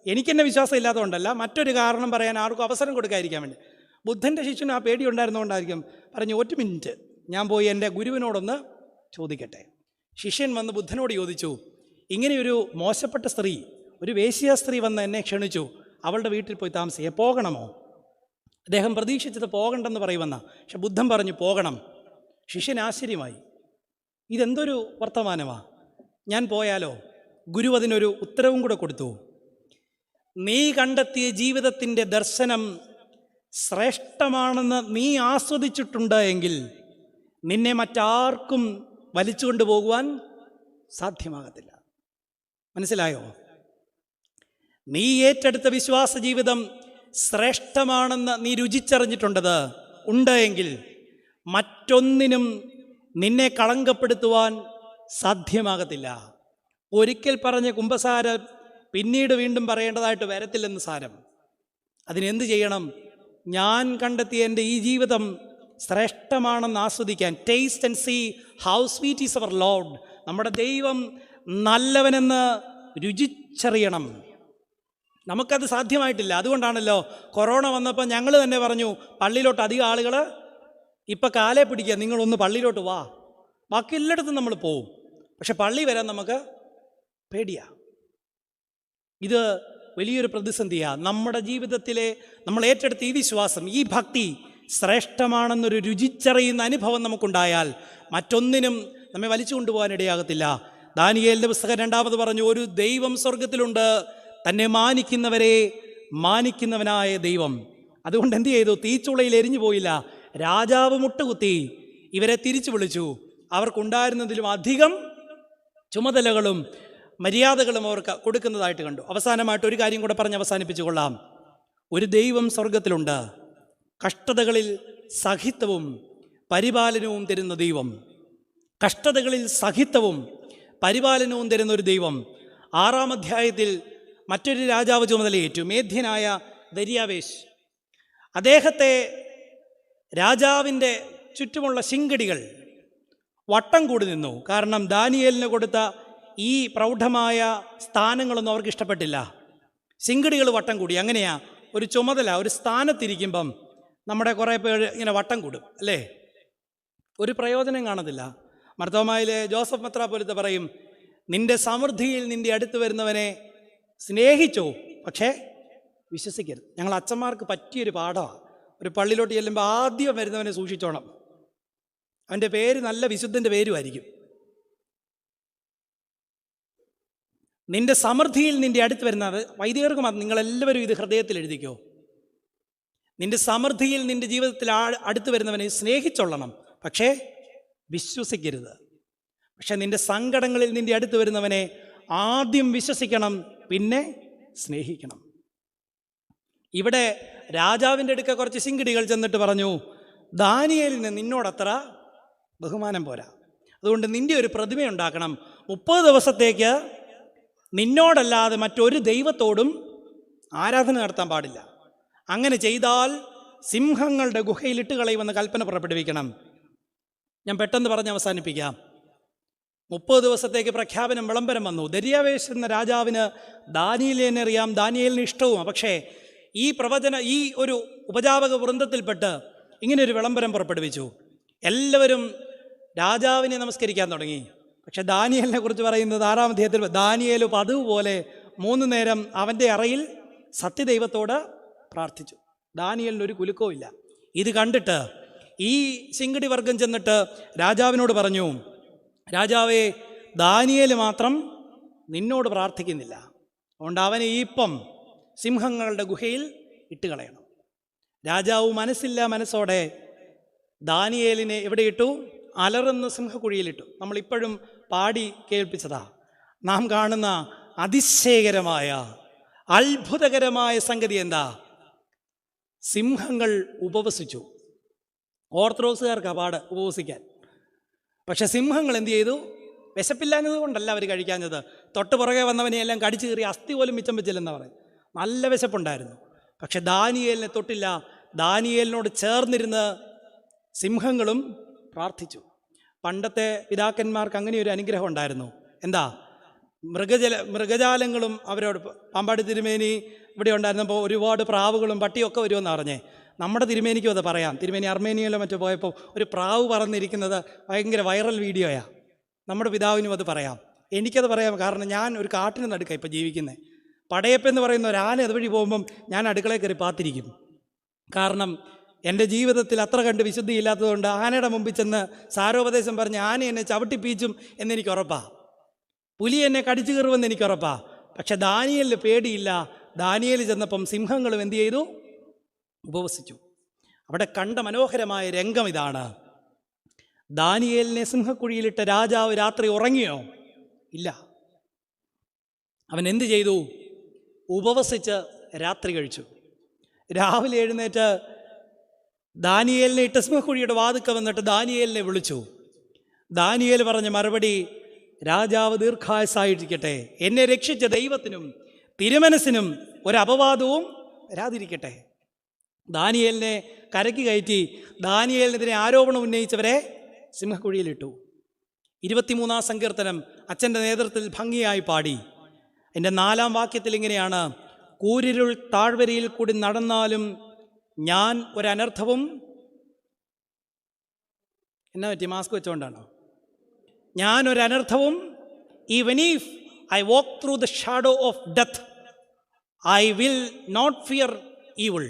എനിക്കെന്നെ വിശ്വാസം ഇല്ലാത്തതുകൊണ്ടല്ല, മറ്റൊരു കാരണം പറയാൻ ആർക്കും അവസരം കൊടുക്കാതിരിക്കാൻ വേണ്ടി. ബുദ്ധൻ്റെ ശിഷ്യന് ആ പേടി ഉണ്ടായിരുന്നുകൊണ്ടായിരിക്കും പറഞ്ഞു, 1 മിനിറ്റ് ഞാൻ പോയി എൻ്റെ ഗുരുവിനോടൊന്ന് ചോദിക്കട്ടെ. ശിഷ്യൻ വന്ന് ബുദ്ധനോട് ചോദിച്ചു, ഇങ്ങനെയൊരു മോശപ്പെട്ട സ്ത്രീ, ഒരു വേശ്യാ സ്ത്രീ വന്ന് എന്നെ ക്ഷണിച്ചു, അവളുടെ വീട്ടിൽ പോയി താമസിക്കുക, പോകണമോ? അദ്ദേഹം പ്രതീക്ഷിച്ചത് പോകണ്ടെന്ന് പറയുമെന്ന, പക്ഷെ ബുദ്ധൻ പറഞ്ഞു പോകണം. ശിഷ്യൻ ആശ്ചര്യമായി, ഇതെന്തൊരു വർത്തമാനമാണ്, ഞാൻ പോയാലോ? ഗുരു അതിനൊരു ഉത്തരവും കൂടെ കൊടുത്തു. നീ കണ്ടെത്തിയ ജീവിതത്തിൻ്റെ ദർശനം ശ്രേഷ്ഠമാണെന്ന് നീ ആസ്വദിച്ചിട്ടുണ്ട് എങ്കിൽ നിന്നെ മറ്റാർക്കും വലിച്ചു കൊണ്ടുപോകുവാൻ സാധ്യമാകത്തില്ല. മനസ്സിലായോ? നീ ഏറ്റെടുത്ത വിശ്വാസ ജീവിതം ശ്രേഷ്ഠമാണെന്ന് നീ രുചിച്ചറിഞ്ഞിട്ടുണ്ടത് എങ്കിൽ മറ്റൊന്നിനും നിന്നെ കളങ്കപ്പെടുത്തുവാൻ സാധ്യമാകത്തില്ല. ഒരിക്കൽ പറഞ്ഞ കുമ്പസാരം പിന്നീട് വീണ്ടും പറയേണ്ടതായിട്ട് വരത്തില്ലെന്ന് സാരം. അതിനെന്ത് ചെയ്യണം? ഞാൻ കണ്ടെത്തിയ എൻ്റെ ഈ ജീവിതം ശ്രേഷ്ഠമാണെന്ന് ആസ്വദിക്കാൻ, taste and see how sweet is our lord, നമ്മുടെ ദൈവം നല്ലവനെന്ന് രുചിച്ചറിയണം. നമുക്കത് സാധ്യമായിട്ടില്ല. അതുകൊണ്ടാണല്ലോ കൊറോണ വന്നപ്പോൾ ഞങ്ങൾ തന്നെ പറഞ്ഞു, പള്ളിയിലോട്ട് അധികം ആളുകൾ ഇപ്പം കാലേ പിടിക്കുക, നിങ്ങളൊന്ന് പള്ളിയിലോട്ട് വാ. ബാക്കി എല്ലായിടത്തും നമ്മൾ പോവും, പക്ഷെ പള്ളി വരാൻ നമുക്ക് പേടിയാണ്. ഇത് വലിയൊരു പ്രതിസന്ധിയാണ്. നമ്മുടെ ജീവിതത്തിലെ നമ്മൾ ഏറ്റെടുത്ത ഈ വിശ്വാസം, ഈ ഭക്തി ശ്രേഷ്ഠമാണെന്നൊരു രുചിച്ചറിയുന്ന അനുഭവം നമുക്കുണ്ടായാൽ മറ്റൊന്നിനും നമ്മെ വലിച്ചു കൊണ്ടുപോകാൻ ഇടയാകത്തില്ല. ദാനിയേലിൻ്റെ പുസ്തകം 2 പറഞ്ഞു, ഒരു ദൈവം സ്വർഗത്തിലുണ്ട്, തന്നെ മാനിക്കുന്നവരെ മാനിക്കുന്നവനായ ദൈവം. അതുകൊണ്ട് എന്ത് ചെയ്തു? തീച്ചുളയിൽ എരിഞ്ഞു പോയില്ല. രാജാവ് മുട്ടുകുത്തി ഇവരെ തിരിച്ചു വിളിച്ചു. അവർക്കുണ്ടായിരുന്നതിലും അധികം ചുമതലകളും മര്യാദകളും അവർക്ക് കൊടുക്കുന്നതായിട്ട് കണ്ടു. അവസാനമായിട്ട് ഒരു കാര്യം കൂടെ പറഞ്ഞ് അവസാനിപ്പിച്ചു കൊള്ളാം. ഒരു ദൈവം സ്വർഗത്തിലുണ്ട്, കഷ്ടതകളിൽ സഹിത്വവും പരിപാലനവും തരുന്ന ദൈവം. കഷ്ടതകളിൽ സഹിത്വവും പരിപാലനവും തരുന്ന ഒരു ദൈവം. 6-ാം അധ്യായത്തിൽ മറ്റൊരു രാജാവ് ചുമതലയേറ്റു, മേധ്യനായ ദര്യാവേശ്. അദ്ദേഹത്തെ രാജാവിൻ്റെ ചുറ്റുമുള്ള ശിങ്കടികൾ വട്ടം കൂടി നിന്നു. കാരണം ദാനിയേലിന് കൊടുത്ത ഈ പ്രൗഢമായ സ്ഥാനങ്ങളൊന്നും അവർക്ക് ഇഷ്ടപ്പെട്ടില്ല. ശിങ്കടികൾ വട്ടം കൂടി. അങ്ങനെയാ ഒരു ചുമതല, ഒരു സ്ഥാനത്തിരിക്കുമ്പം നമ്മുടെ കുറേ പേര് ഇങ്ങനെ വട്ടം കൂടും അല്ലേ? ഒരു പ്രയോജനം കാണത്തില്ല. മർത്തോമായിലെ ജോസഫ് മെത്രാപ്പോലീത്ത പറയും, നിന്റെ സമൃദ്ധിയിൽ നിന്റെ അടുത്ത് വരുന്നവനെ സ്നേഹിച്ചോ, പക്ഷേ വിശ്വസിക്കരുത്. ഞങ്ങൾ അച്ഛന്മാർക്ക് പറ്റിയൊരു പാഠമാണ്. ഒരു പള്ളിയിലോട്ട് ചെല്ലുമ്പോൾ ആദ്യം വരുന്നവനെ സൂക്ഷിച്ചോണം. അവൻ്റെ പേര് നല്ല വിശുദ്ധൻ്റെ പേരുമായിരിക്കും. നിന്റെ സമൃദ്ധിയിൽ നിന്റെ അടുത്ത് വരുന്നത്, വൈദികർക്ക് മാത്രം, നിങ്ങളെല്ലാവരും ഇത് ഹൃദയത്തിൽ എഴുതിക്കോ. നിന്റെ സമൃദ്ധിയിൽ നിന്റെ ജീവിതത്തിൽ അടുത്ത് വരുന്നവനെ സ്നേഹിച്ചൊള്ളണം, പക്ഷേ വിശ്വസിക്കരുത്. പക്ഷെ നിന്റെ സങ്കടങ്ങളിൽ നിന്റെ അടുത്ത് വരുന്നവനെ ആദ്യം വിശ്വസിക്കണം, പിന്നെ സ്നേഹിക്കണം. ഇവിടെ രാജാവിൻ്റെ അടുക്ക കുറച്ച് ശിങ്കിടികൾ ചെന്നിട്ട് പറഞ്ഞു, ദാനിയേലിന് നിന്നോടത്ര ബഹുമാനം പോരാ, അതുകൊണ്ട് നിൻ്റെ ഒരു പ്രതിമയുണ്ടാക്കണം. 30 ദിവസത്തേക്ക് നിന്നോടല്ലാതെ മറ്റൊരു ദൈവത്തോടും ആരാധന നടത്താൻ പാടില്ല. അങ്ങനെ ചെയ്താൽ സിംഹങ്ങളുടെ ഗുഹയിലിട്ട് കളയുമെന്ന് കൽപ്പന പുറപ്പെടുവിക്കണം. ഞാൻ പെട്ടെന്ന് പറഞ്ഞ് അവസാനിപ്പിക്കാം. 30 ദിവസത്തേക്ക് പ്രഖ്യാപനം, വിളംബരം വന്നു. ദര്യാവേശ് എന്ന രാജാവിന് ദാനിയേലിനെ അറിയാം, ദാനിയേലിന് ഇഷ്ടവുമാണ്. പക്ഷേ ഈ ഒരു ഉപജാപക വൃന്ദത്തിൽപ്പെട്ട് ഇങ്ങനെയൊരു വിളംബരം പുറപ്പെടുവിച്ചു. എല്ലാവരും രാജാവിനെ നമസ്കരിക്കാൻ തുടങ്ങി. പക്ഷെ ദാനിയേലിനെ കുറിച്ച് പറയുന്നത് 6-ാം അധ്യായത്തിൽ, ദാനിയേൽ പതിവ് പോലെ 3 നേരം അവൻ്റെ അറയിൽ സത്യദൈവത്തോട് പ്രാർത്ഥിച്ചു. ദാനിയേലിന് ഒരു കുലുക്കവും ഇല്ല. ഇത് കണ്ടിട്ട് ഈ ശിങ്കിടി വർഗം ചെന്നിട്ട് രാജാവിനോട് പറഞ്ഞു, രാജാവേ, ദാനിയേൽ മാത്രം നിന്നോട് പ്രാർത്ഥിക്കുന്നില്ല, അതുകൊണ്ട് അവനെ ഇപ്പം സിംഹങ്ങളുടെ ഗുഹയിൽ ഇട്ട് കളയണം. രാജാവ് മനസ്സോടെ ദാനിയേലിനെ എവിടെ ഇട്ടു? അലറുന്ന സിംഹക്കുഴിയിലിട്ടു. നമ്മളിപ്പോഴും പാടി കേൾപ്പിച്ചതാ. നാം കാണുന്ന അതിശയകരമായ അത്ഭുതകരമായ സംഗതി എന്താ? സിംഹങ്ങൾ ഉപവസിച്ചു. ഓർത്തഡോക്സുകാർക്ക് പാട് ഉപവസിക്കാൻ. പക്ഷെ സിംഹങ്ങൾ എന്ത് ചെയ്തു? വിശപ്പില്ലാഞ്ഞത് കൊണ്ടല്ല അവർ കഴിക്കാഞ്ഞത്. തൊട്ട് പുറകെ വന്നവനെയെല്ലാം കടിച്ചു കീറി അസ്ഥി പോലും മിച്ചം വെച്ചില്ലെന്ന് പറയും. നല്ല വിശപ്പുണ്ടായിരുന്നു. പക്ഷെ ദാനിയേലിനെ തൊട്ടില്ല. ദാനിയേലിനോട് ചേർന്നിരുന്ന് സിംഹങ്ങളും പ്രാർത്ഥിച്ചു. പിതാക്കന്മാർക്ക് അങ്ങനെ ഒരു അനുഗ്രഹം ഉണ്ടായിരുന്നു. എന്താ? മൃഗജാലങ്ങളും അവരോട്, പാമ്പാടി തിരുമേനി ഇവിടെ ഉണ്ടായിരുന്നപ്പോൾ ഒരുപാട് പ്രാവുകളും പട്ടിയൊക്കെ വരുമെന്ന് അറിഞ്ഞേ. നമ്മുടെ തിരുമേനിക്കും അത് പറയാം. തിരുമേനി അർമേനിയയിലോ മറ്റോ പോയപ്പോൾ ഒരു പ്രാവ് പറന്നിരിക്കുന്നത് ഭയങ്കര വൈറൽ വീഡിയോയാണ്. നമ്മുടെ പിതാവിനും അത് പറയാം, എനിക്കത് പറയാം. കാരണം ഞാൻ ഒരു കാട്ടിന് നടുക്കാണ് ഇപ്പോൾ ജീവിക്കുന്നത്. പടയപ്പെന്ന് പറയുന്ന ഒരു ആന അതുവഴി പോകുമ്പം ഞാൻ അടുക്കളയിൽ കയറി പാത്തിരിക്കും. കാരണം എൻ്റെ ജീവിതത്തിൽ അത്ര കണ്ട് വിശുദ്ധിയില്ലാത്തതുകൊണ്ട് ആനയുടെ മുമ്പിൽ ചെന്ന് സാരോപദേശം പറഞ്ഞ് ആന എന്നെ ചവിട്ടിപ്പീച്ചും എന്നെനിക്ക് ഉറപ്പാണ്. പുലി എന്നെ കടിച്ചു കയറുമെന്ന് എനിക്ക് ഉറപ്പാണ്. പക്ഷെ ദാനിയേലിന് പേടിയില്ല. ദാനിയേൽ ചെന്നപ്പം സിംഹങ്ങളും എന്തു ചെയ്തു? ഉപവസിച്ചു. അവിടെ കണ്ട മനോഹരമായ രംഗം ഇതാണ്. ദാനിയേലിനെ സിംഹക്കുഴിയിലിട്ട രാജാവ് രാത്രി ഉറങ്ങിയോ? ഇല്ല. അവൻ എന്തു ചെയ്തു? ഉപവസിച്ച് രാത്രി കഴിച്ചു. രാവിലെ എഴുന്നേറ്റ് ദാനിയേലിനെ ഇട്ട സിംഹക്കുഴിയുടെ വാതുക്ക വന്നിട്ട് ദാനിയേലിനെ വിളിച്ചു. ദാനിയേൽ പറഞ്ഞ മറുപടി, രാജാവ് ദീർഘായുസ്സായിരിക്കട്ടെ, എന്നെ രക്ഷിച്ച ദൈവത്തിനും തിരുമനസിനും ഒരപവാദവും വരാതിരിക്കട്ടെ. ദാനിയേലിനെ കരയ്ക്ക് കയറ്റി ദാനിയേലിനെതിരെ ആരോപണം ഉന്നയിച്ചവരെ സിംഹക്കുഴിയിലിട്ടു. 23-ാം സങ്കീർത്തനം അച്ഛൻ്റെ നേതൃത്വത്തിൽ ഭംഗിയായി പാടി. എൻ്റെ 4-ാം വാക്യത്തിൽ ഇങ്ങനെയാണ്: കൂരിരുൾ താഴ്വരയിൽ കൂടി നടന്നാലും ഞാൻ ഒരനർത്ഥവും, എന്നാ പറ്റി, മാസ്ക് വെച്ചുകൊണ്ടാണോ? ഞാൻ ഒരനർത്ഥവും, even if I walk through the shadow of death I will not fear evil.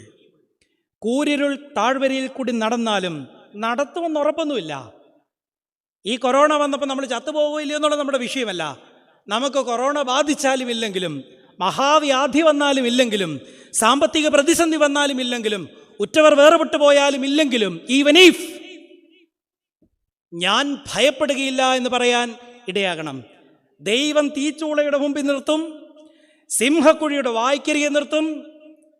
കൂരിരുൾ താഴ്വരയിൽ കൂടി നടന്നാലും, നടത്തുമെന്ന് ഉറപ്പൊന്നുമില്ല. ഈ കൊറോണ വന്നപ്പോൾ നമ്മൾ ചത്തുപോകുകയില്ലയോ എന്നുള്ളത് നമ്മുടെ വിഷയമല്ല. നമുക്ക് കൊറോണ ബാധിച്ചാലും ഇല്ലെങ്കിലും, മഹാവ്യാധി വന്നാലും ഇല്ലെങ്കിലും, സാമ്പത്തിക പ്രതിസന്ധി വന്നാലും ഇല്ലെങ്കിലും, ഉറ്റവർ വേർപെട്ടു പോയാലും ഇല്ലെങ്കിലും, ഈവൻ ഇഫ്, ഞാൻ ഭയപ്പെടുകയില്ല എന്ന് പറയാൻ ഇടയാകണം. ദൈവം തീച്ചൂളയുടെ മുമ്പിൽ നിർത്തും, സിംഹക്കുഴിയുടെ വായ്ക്കരികെ നിർത്തും,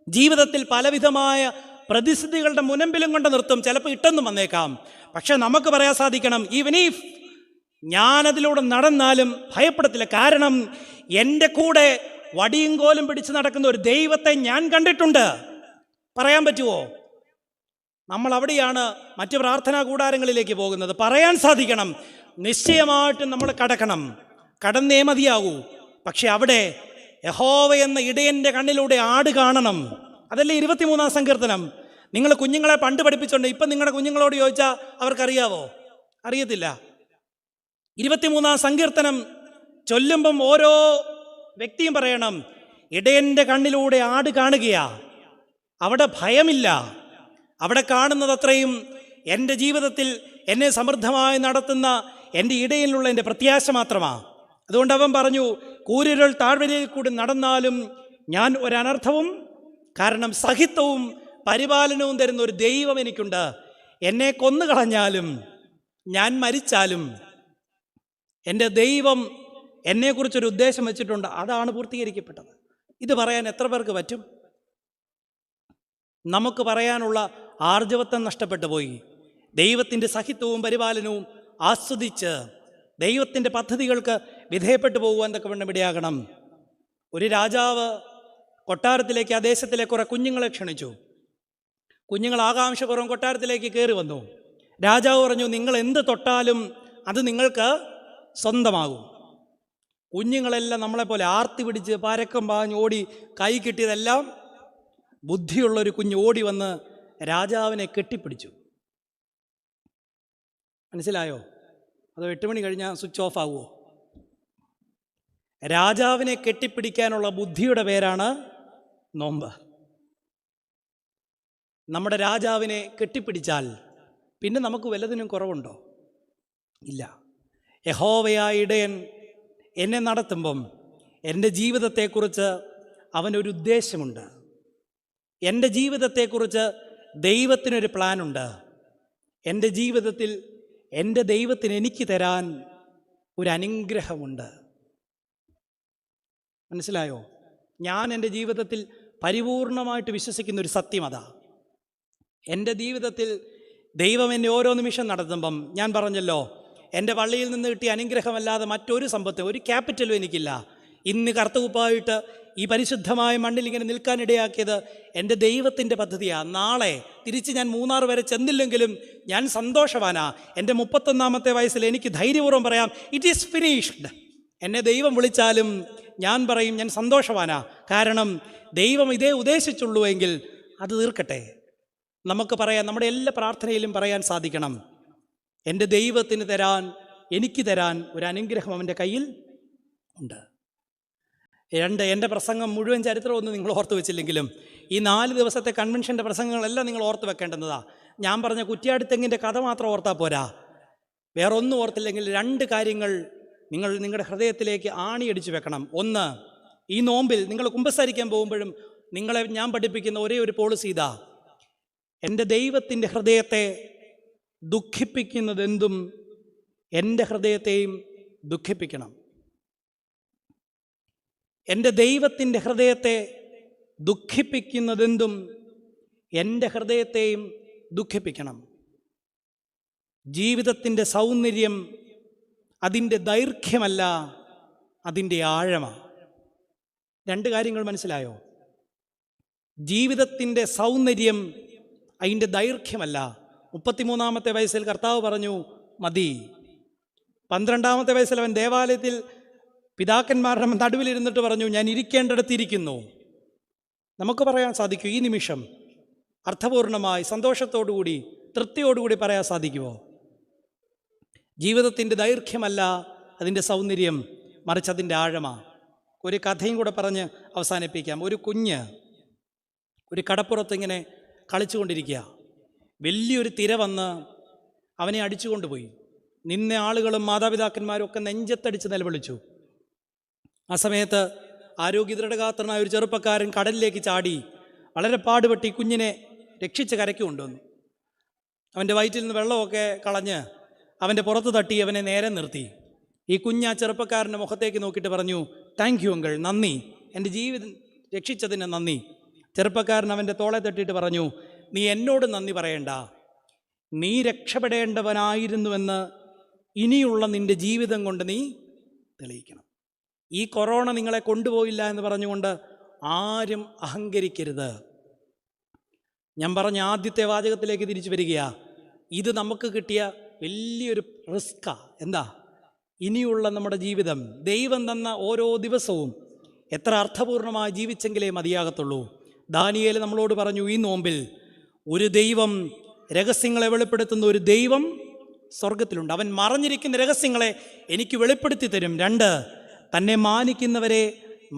ജീവിതത്തിൽ പലവിധമായ പ്രതിസന്ധികളുടെ മുനമ്പിലും കൊണ്ട് നിർത്തും. ചിലപ്പോൾ ഇട്ടെന്നും വന്നേക്കാം. പക്ഷെ നമുക്ക് പറയാൻ സാധിക്കണം, ഈവൻ ഇഫ്, ഞാനതിലൂടെ നടന്നാലും ഭയപ്പെടത്തില്ല. കാരണം എൻ്റെ കൂടെ വടിയും കോലും പിടിച്ച് നടക്കുന്ന ഒരു ദൈവത്തെ ഞാൻ കണ്ടിട്ടുണ്ട്. പറയാൻ പറ്റുമോ? നമ്മൾ അവിടെയാണ് മറ്റ് പ്രാർത്ഥനാ കൂടാരങ്ങളിലേക്ക് പോകുന്നത്. പറയാൻ സാധിക്കണം, നിശ്ചയമായിട്ടും നമ്മൾ കടന്നേ മതിയാകൂ. പക്ഷെ അവിടെ യഹോവ എന്ന ഇടയൻ്റെ കണ്ണിലൂടെ ആട് കാണണം. അതല്ലേ 23-ാം സങ്കീർത്തനം. നിങ്ങൾ കുഞ്ഞുങ്ങളെ പണ്ട് പഠിപ്പിച്ചുകൊണ്ട് ഇപ്പം നിങ്ങളുടെ കുഞ്ഞുങ്ങളോട് ചോദിച്ചാൽ അവർക്കറിയാവോ? അറിയത്തില്ല. 23-ാം സങ്കീർത്തനം ചൊല്ലുമ്പം ഓരോ വ്യക്തിയും പറയണം, ഇടയൻ്റെ കണ്ണിലൂടെ ആട് കാണുകയാ. അവിടെ ഭയമില്ല. അവിടെ കാണുന്നത് അത്രയും എൻ്റെ ജീവിതത്തിൽ എന്നെ സമൃദ്ധമായി നടത്തുന്ന എൻ്റെ ഇടയിലുള്ള എൻ്റെ പ്രത്യാശ മാത്രമാണ്. അതുകൊണ്ട് അവൻ പറഞ്ഞു, കൂരിരുൾ താഴ്വരയിൽ കൂടി നടന്നാലും ഞാൻ ഒരനർത്ഥവും, കാരണം സഹിത്വവും പരിപാലനവും തരുന്ന ഒരു ദൈവം എനിക്കുണ്ട്. എന്നെ കൊന്നുകളഞ്ഞാലും ഞാൻ മരിച്ചാലും എൻ്റെ ദൈവം എന്നെക്കുറിച്ചൊരു ഉദ്ദേശം വെച്ചിട്ടുണ്ട്, അതാണ് പൂർത്തീകരിക്കപ്പെട്ടത്. ഇത് പറയാൻ എത്ര പേർക്ക് പറ്റും? നമുക്ക് പറയാനുള്ള ആർജവത്വം നഷ്ടപ്പെട്ടു പോയി. ദൈവത്തിൻ്റെ സഹിത്വവും പരിപാലനവും ആസ്വദിച്ച് ദൈവത്തിൻ്റെ പദ്ധതികൾക്ക് വിധേയപ്പെട്ടു പോകുവാൻ തക്കവണ്ണം ഇടയാകണം. ഒരു രാജാവ് കൊട്ടാരത്തിലേക്ക് ആ ദേശത്തിലെ കുറേ കുഞ്ഞുങ്ങളെ ക്ഷണിച്ചു. കുഞ്ഞുങ്ങൾ ആകാംക്ഷപൂർവ്വം കൊട്ടാരത്തിലേക്ക് കയറി വന്നു. രാജാവ് പറഞ്ഞു, നിങ്ങൾ എന്ത് തൊട്ടാലും അത് നിങ്ങൾക്ക് സ്വന്തമാകും. കുഞ്ഞുങ്ങളെല്ലാം നമ്മളെപ്പോലെ ആർത്തി പിടിച്ച് പരക്കം പാഞ്ഞ് ഓടി, കൈ കിട്ടിയതെല്ലാം ബുദ്ധിയുള്ളൊരു കുഞ്ഞ് ഓടി വന്ന് രാജാവിനെ കെട്ടിപ്പിടിച്ചു. മനസ്സിലായോ? അതോ 8 മണി കഴിഞ്ഞാൽ സ്വിച്ച് ഓഫ് ആവുമോ? രാജാവിനെ കെട്ടിപ്പിടിക്കാനുള്ള ബുദ്ധിയുടെ പേരാണ് നോമ്പ്. നമ്മുടെ രാജാവിനെ കെട്ടിപ്പിടിച്ചാൽ പിന്നെ നമുക്ക് വല്ലതിനും കുറവുണ്ടോ? ഇല്ല. യഹോവയായ ഇടയൻ എന്നെ നടത്തുമ്പം എൻ്റെ ജീവിതത്തെക്കുറിച്ച് അവനൊരു ഉദ്ദേശമുണ്ട്. എൻ്റെ ജീവിതത്തെക്കുറിച്ച് ദൈവത്തിനൊരു പ്ലാനുണ്ട്. എൻ്റെ ജീവിതത്തിൽ എൻ്റെ ദൈവത്തിന് എനിക്ക് തരാൻ ഒരു അനുഗ്രഹമുണ്ട്. മനസ്സിലായോ? ഞാൻ എൻ്റെ ജീവിതത്തിൽ പരിപൂർണമായിട്ട് വിശ്വസിക്കുന്ന ഒരു സത്യം അതാ. എൻ്റെ ജീവിതത്തിൽ ദൈവം എന്നെ ഓരോ നിമിഷം നടത്തുമ്പം, ഞാൻ പറഞ്ഞല്ലോ, എൻ്റെ പള്ളിയിൽ നിന്ന് കിട്ടിയ അനുഗ്രഹമല്ലാതെ മറ്റൊരു സമ്പത്തും ഒരു ക്യാപിറ്റലും എനിക്കില്ല. ഇന്ന് കറുത്തുകുപ്പായിട്ട് ഈ പരിശുദ്ധമായ മണ്ണിൽ ഇങ്ങനെ നിൽക്കാനിടയാക്കിയത് എൻ്റെ ദൈവത്തിൻ്റെ പദ്ധതിയാണ്. നാളെ തിരിച്ച് ഞാൻ മൂന്നാർ വരെ ചെന്നില്ലെങ്കിലും ഞാൻ സന്തോഷവാനാ. എൻ്റെ 31-ാമത്തെ വയസ്സിൽ എനിക്ക് ധൈര്യപൂർവ്വം പറയാം, ഇറ്റ് ഈസ് ഫിനിഷ്ഡ്. എന്നെ ദൈവം വിളിച്ചാലും ഞാൻ പറയും ഞാൻ സന്തോഷവാനാ. കാരണം ദൈവം ഇതേ ഉദ്ദേശിച്ചുള്ളൂ എങ്കിൽ അത് തീർക്കട്ടെ. നമുക്ക് പറയാൻ, നമ്മുടെ എല്ലാ പ്രാർത്ഥനയിലും പറയാൻ സാധിക്കണം, എൻ്റെ ദൈവത്തിന് തരാൻ, എനിക്ക് തരാൻ ഒരു അനുഗ്രഹം അവൻ്റെ കയ്യിൽ ഉണ്ട്. 2, എൻ്റെ പ്രസംഗം മുഴുവൻ ചരിത്രമൊന്നും നിങ്ങൾ ഓർത്ത് വെച്ചില്ലെങ്കിലും ഈ 4 ദിവസത്തെ കൺവെൻഷൻ്റെ പ്രസംഗങ്ങളെല്ലാം നിങ്ങൾ ഓർത്ത് വെക്കേണ്ടതാണ്. ഞാൻ പറഞ്ഞ കുറ്റ്യാടിത്തെങ്ങിൻ്റെ കഥ മാത്രം ഓർത്താൽ പോരാ. വേറെ ഒന്നും ഓർത്തില്ലെങ്കിൽ 2 കാര്യങ്ങൾ നിങ്ങൾ നിങ്ങളുടെ ഹൃദയത്തിലേക്ക് ആണിയടിച്ച് വെക്കണം. 1, ഈ നോമ്പിൽ നിങ്ങൾ കുമ്പസാരിക്കാൻ പോകുമ്പോഴും നിങ്ങളെ ഞാൻ പഠിപ്പിക്കുന്ന ഒരേ ഒരു പോളിസി ഇതാ: എൻ്റെ ദൈവത്തിൻ്റെ ഹൃദയത്തെ ദുഃഖിപ്പിക്കുന്നതെന്തും എൻ്റെ ഹൃദയത്തെയും ദുഃഖിപ്പിക്കണം. എൻ്റെ ദൈവത്തിൻ്റെ ഹൃദയത്തെ ദുഃഖിപ്പിക്കുന്നതെന്തും എൻ്റെ ഹൃദയത്തെയും ദുഃഖിപ്പിക്കണം. ജീവിതത്തിൻ്റെ സൗന്ദര്യം അതിൻ്റെ ദൈർഘ്യമല്ല, അതിൻ്റെ ആഴമാണ്. 2 കാര്യങ്ങൾ മനസ്സിലായോ? ജീവിതത്തിൻ്റെ സൗന്ദര്യം അതിൻ്റെ ദൈർഘ്യമല്ല. 33-ാമത്തെ വയസ്സിൽ കർത്താവ് പറഞ്ഞു മതി. 12-ാമത്തെ വയസ്സിൽ അവൻ ദേവാലയത്തിൽ പിതാക്കന്മാരുടെ നടുവിലിരുന്നിട്ട് പറഞ്ഞു, ഞാൻ ഇരിക്കേണ്ടിടത്തിരിക്കുന്നു. നമുക്ക് പറയാൻ സാധിക്കും ഈ നിമിഷം അർത്ഥപൂർണമായി സന്തോഷത്തോടുകൂടി തൃപ്തിയോടുകൂടി പറയാൻ സാധിക്കുമോ? ജീവിതത്തിൻ്റെ ദൈർഘ്യമല്ല അതിൻ്റെ സൗന്ദര്യം, മറിച്ച് അതിൻ്റെ ആഴമാണ്. ഒരു കഥയും കൂടെ പറഞ്ഞ് അവസാനിപ്പിക്കാം. ഒരു കുഞ്ഞ് ഒരു കടപ്പുറത്തിങ്ങനെ കളിച്ചുകൊണ്ടിരിക്കുക. വലിയൊരു തിര വന്ന് അവനെ അടിച്ചുകൊണ്ടുപോയി. നിന്ന ആളുകളും മാതാപിതാക്കന്മാരും ഒക്കെ നെഞ്ചത്തടിച്ച് നിലവിളിച്ചു. ആ സമയത്ത് ആരോഗ്യദൃഢഗാത്രനായ ഒരു ചെറുപ്പക്കാരൻ കടലിലേക്ക് ചാടി വളരെ പാടുപെട്ട് ഈ കുഞ്ഞിനെ രക്ഷിച്ച് കരയ്ക്ക് കൊണ്ടുവന്നു. അവൻ്റെ വയറ്റിൽ നിന്ന് വെള്ളമൊക്കെ കളഞ്ഞ് അവൻ്റെ പുറത്ത് തട്ടി അവനെ നേരെ നിർത്തി. ഈ കുഞ്ഞ് ആ ചെറുപ്പക്കാരൻ്റെ മുഖത്തേക്ക് നോക്കിയിട്ട് പറഞ്ഞു, താങ്ക് യു അങ്കിൾ, നന്ദി, എൻ്റെ ജീവിതം രക്ഷിച്ചതിന് നന്ദി. ചെറുപ്പക്കാരൻ അവൻ്റെ തോളെ തട്ടിയിട്ട് പറഞ്ഞു, നീ എന്നോട് നന്ദി പറയണ്ട, നീ രക്ഷപ്പെടേണ്ടവനായിരുന്നുവെന്ന് ഇനിയുള്ള നിൻ്റെ ജീവിതം കൊണ്ട് നീ തെളിയിക്കണം. ഈ കൊറോണ നിങ്ങളെ കൊണ്ടുപോയില്ല എന്ന് പറഞ്ഞുകൊണ്ട് ആരും അഹങ്കരിക്കരുത്. ഞാൻ പറഞ്ഞ ആദ്യത്തെ വാചകത്തിലേക്ക് തിരിച്ചു വരികയാ. ഇത് നമുക്ക് കിട്ടിയ വലിയൊരു റിസ്ക്കാ. എന്താ? ഇനിയുള്ള നമ്മുടെ ജീവിതം, ദൈവം തന്ന ഓരോ ദിവസവും എത്ര അർത്ഥപൂർണമായി ജീവിച്ചെങ്കിലേ മതിയാകത്തുള്ളൂ. ദാനിയേൽ നമ്മളോട് പറഞ്ഞു, ഈ നോമ്പിൽ ഒരു ദൈവം, രഹസ്യങ്ങളെ വെളിപ്പെടുത്തുന്ന ഒരു ദൈവം സ്വർഗത്തിലുണ്ട്. അവൻ മറഞ്ഞിരിക്കുന്ന രഹസ്യങ്ങളെ എനിക്ക് വെളിപ്പെടുത്തി തരും. 2, തന്നെ മാനിക്കുന്നവരെ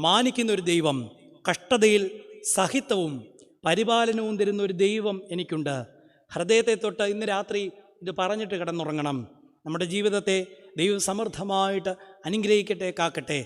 മാനിക്കുന്ന ഒരു ദൈവം, കഷ്ടതയിൽ സഹിത്വവും പരിപാലനവും തരുന്ന ഒരു ദൈവം എനിക്കുണ്ട്. ഹൃദയത്തെ തൊട്ട് ഇന്ന് രാത്രി ഇത് പറഞ്ഞിട്ട് കിടന്നുറങ്ങണം. നമ്മുടെ ജീവിതത്തെ ദൈവം സമൃദ്ധമായിട്ട് അനുഗ്രഹിക്കട്ടെ, കാക്കട്ടെ.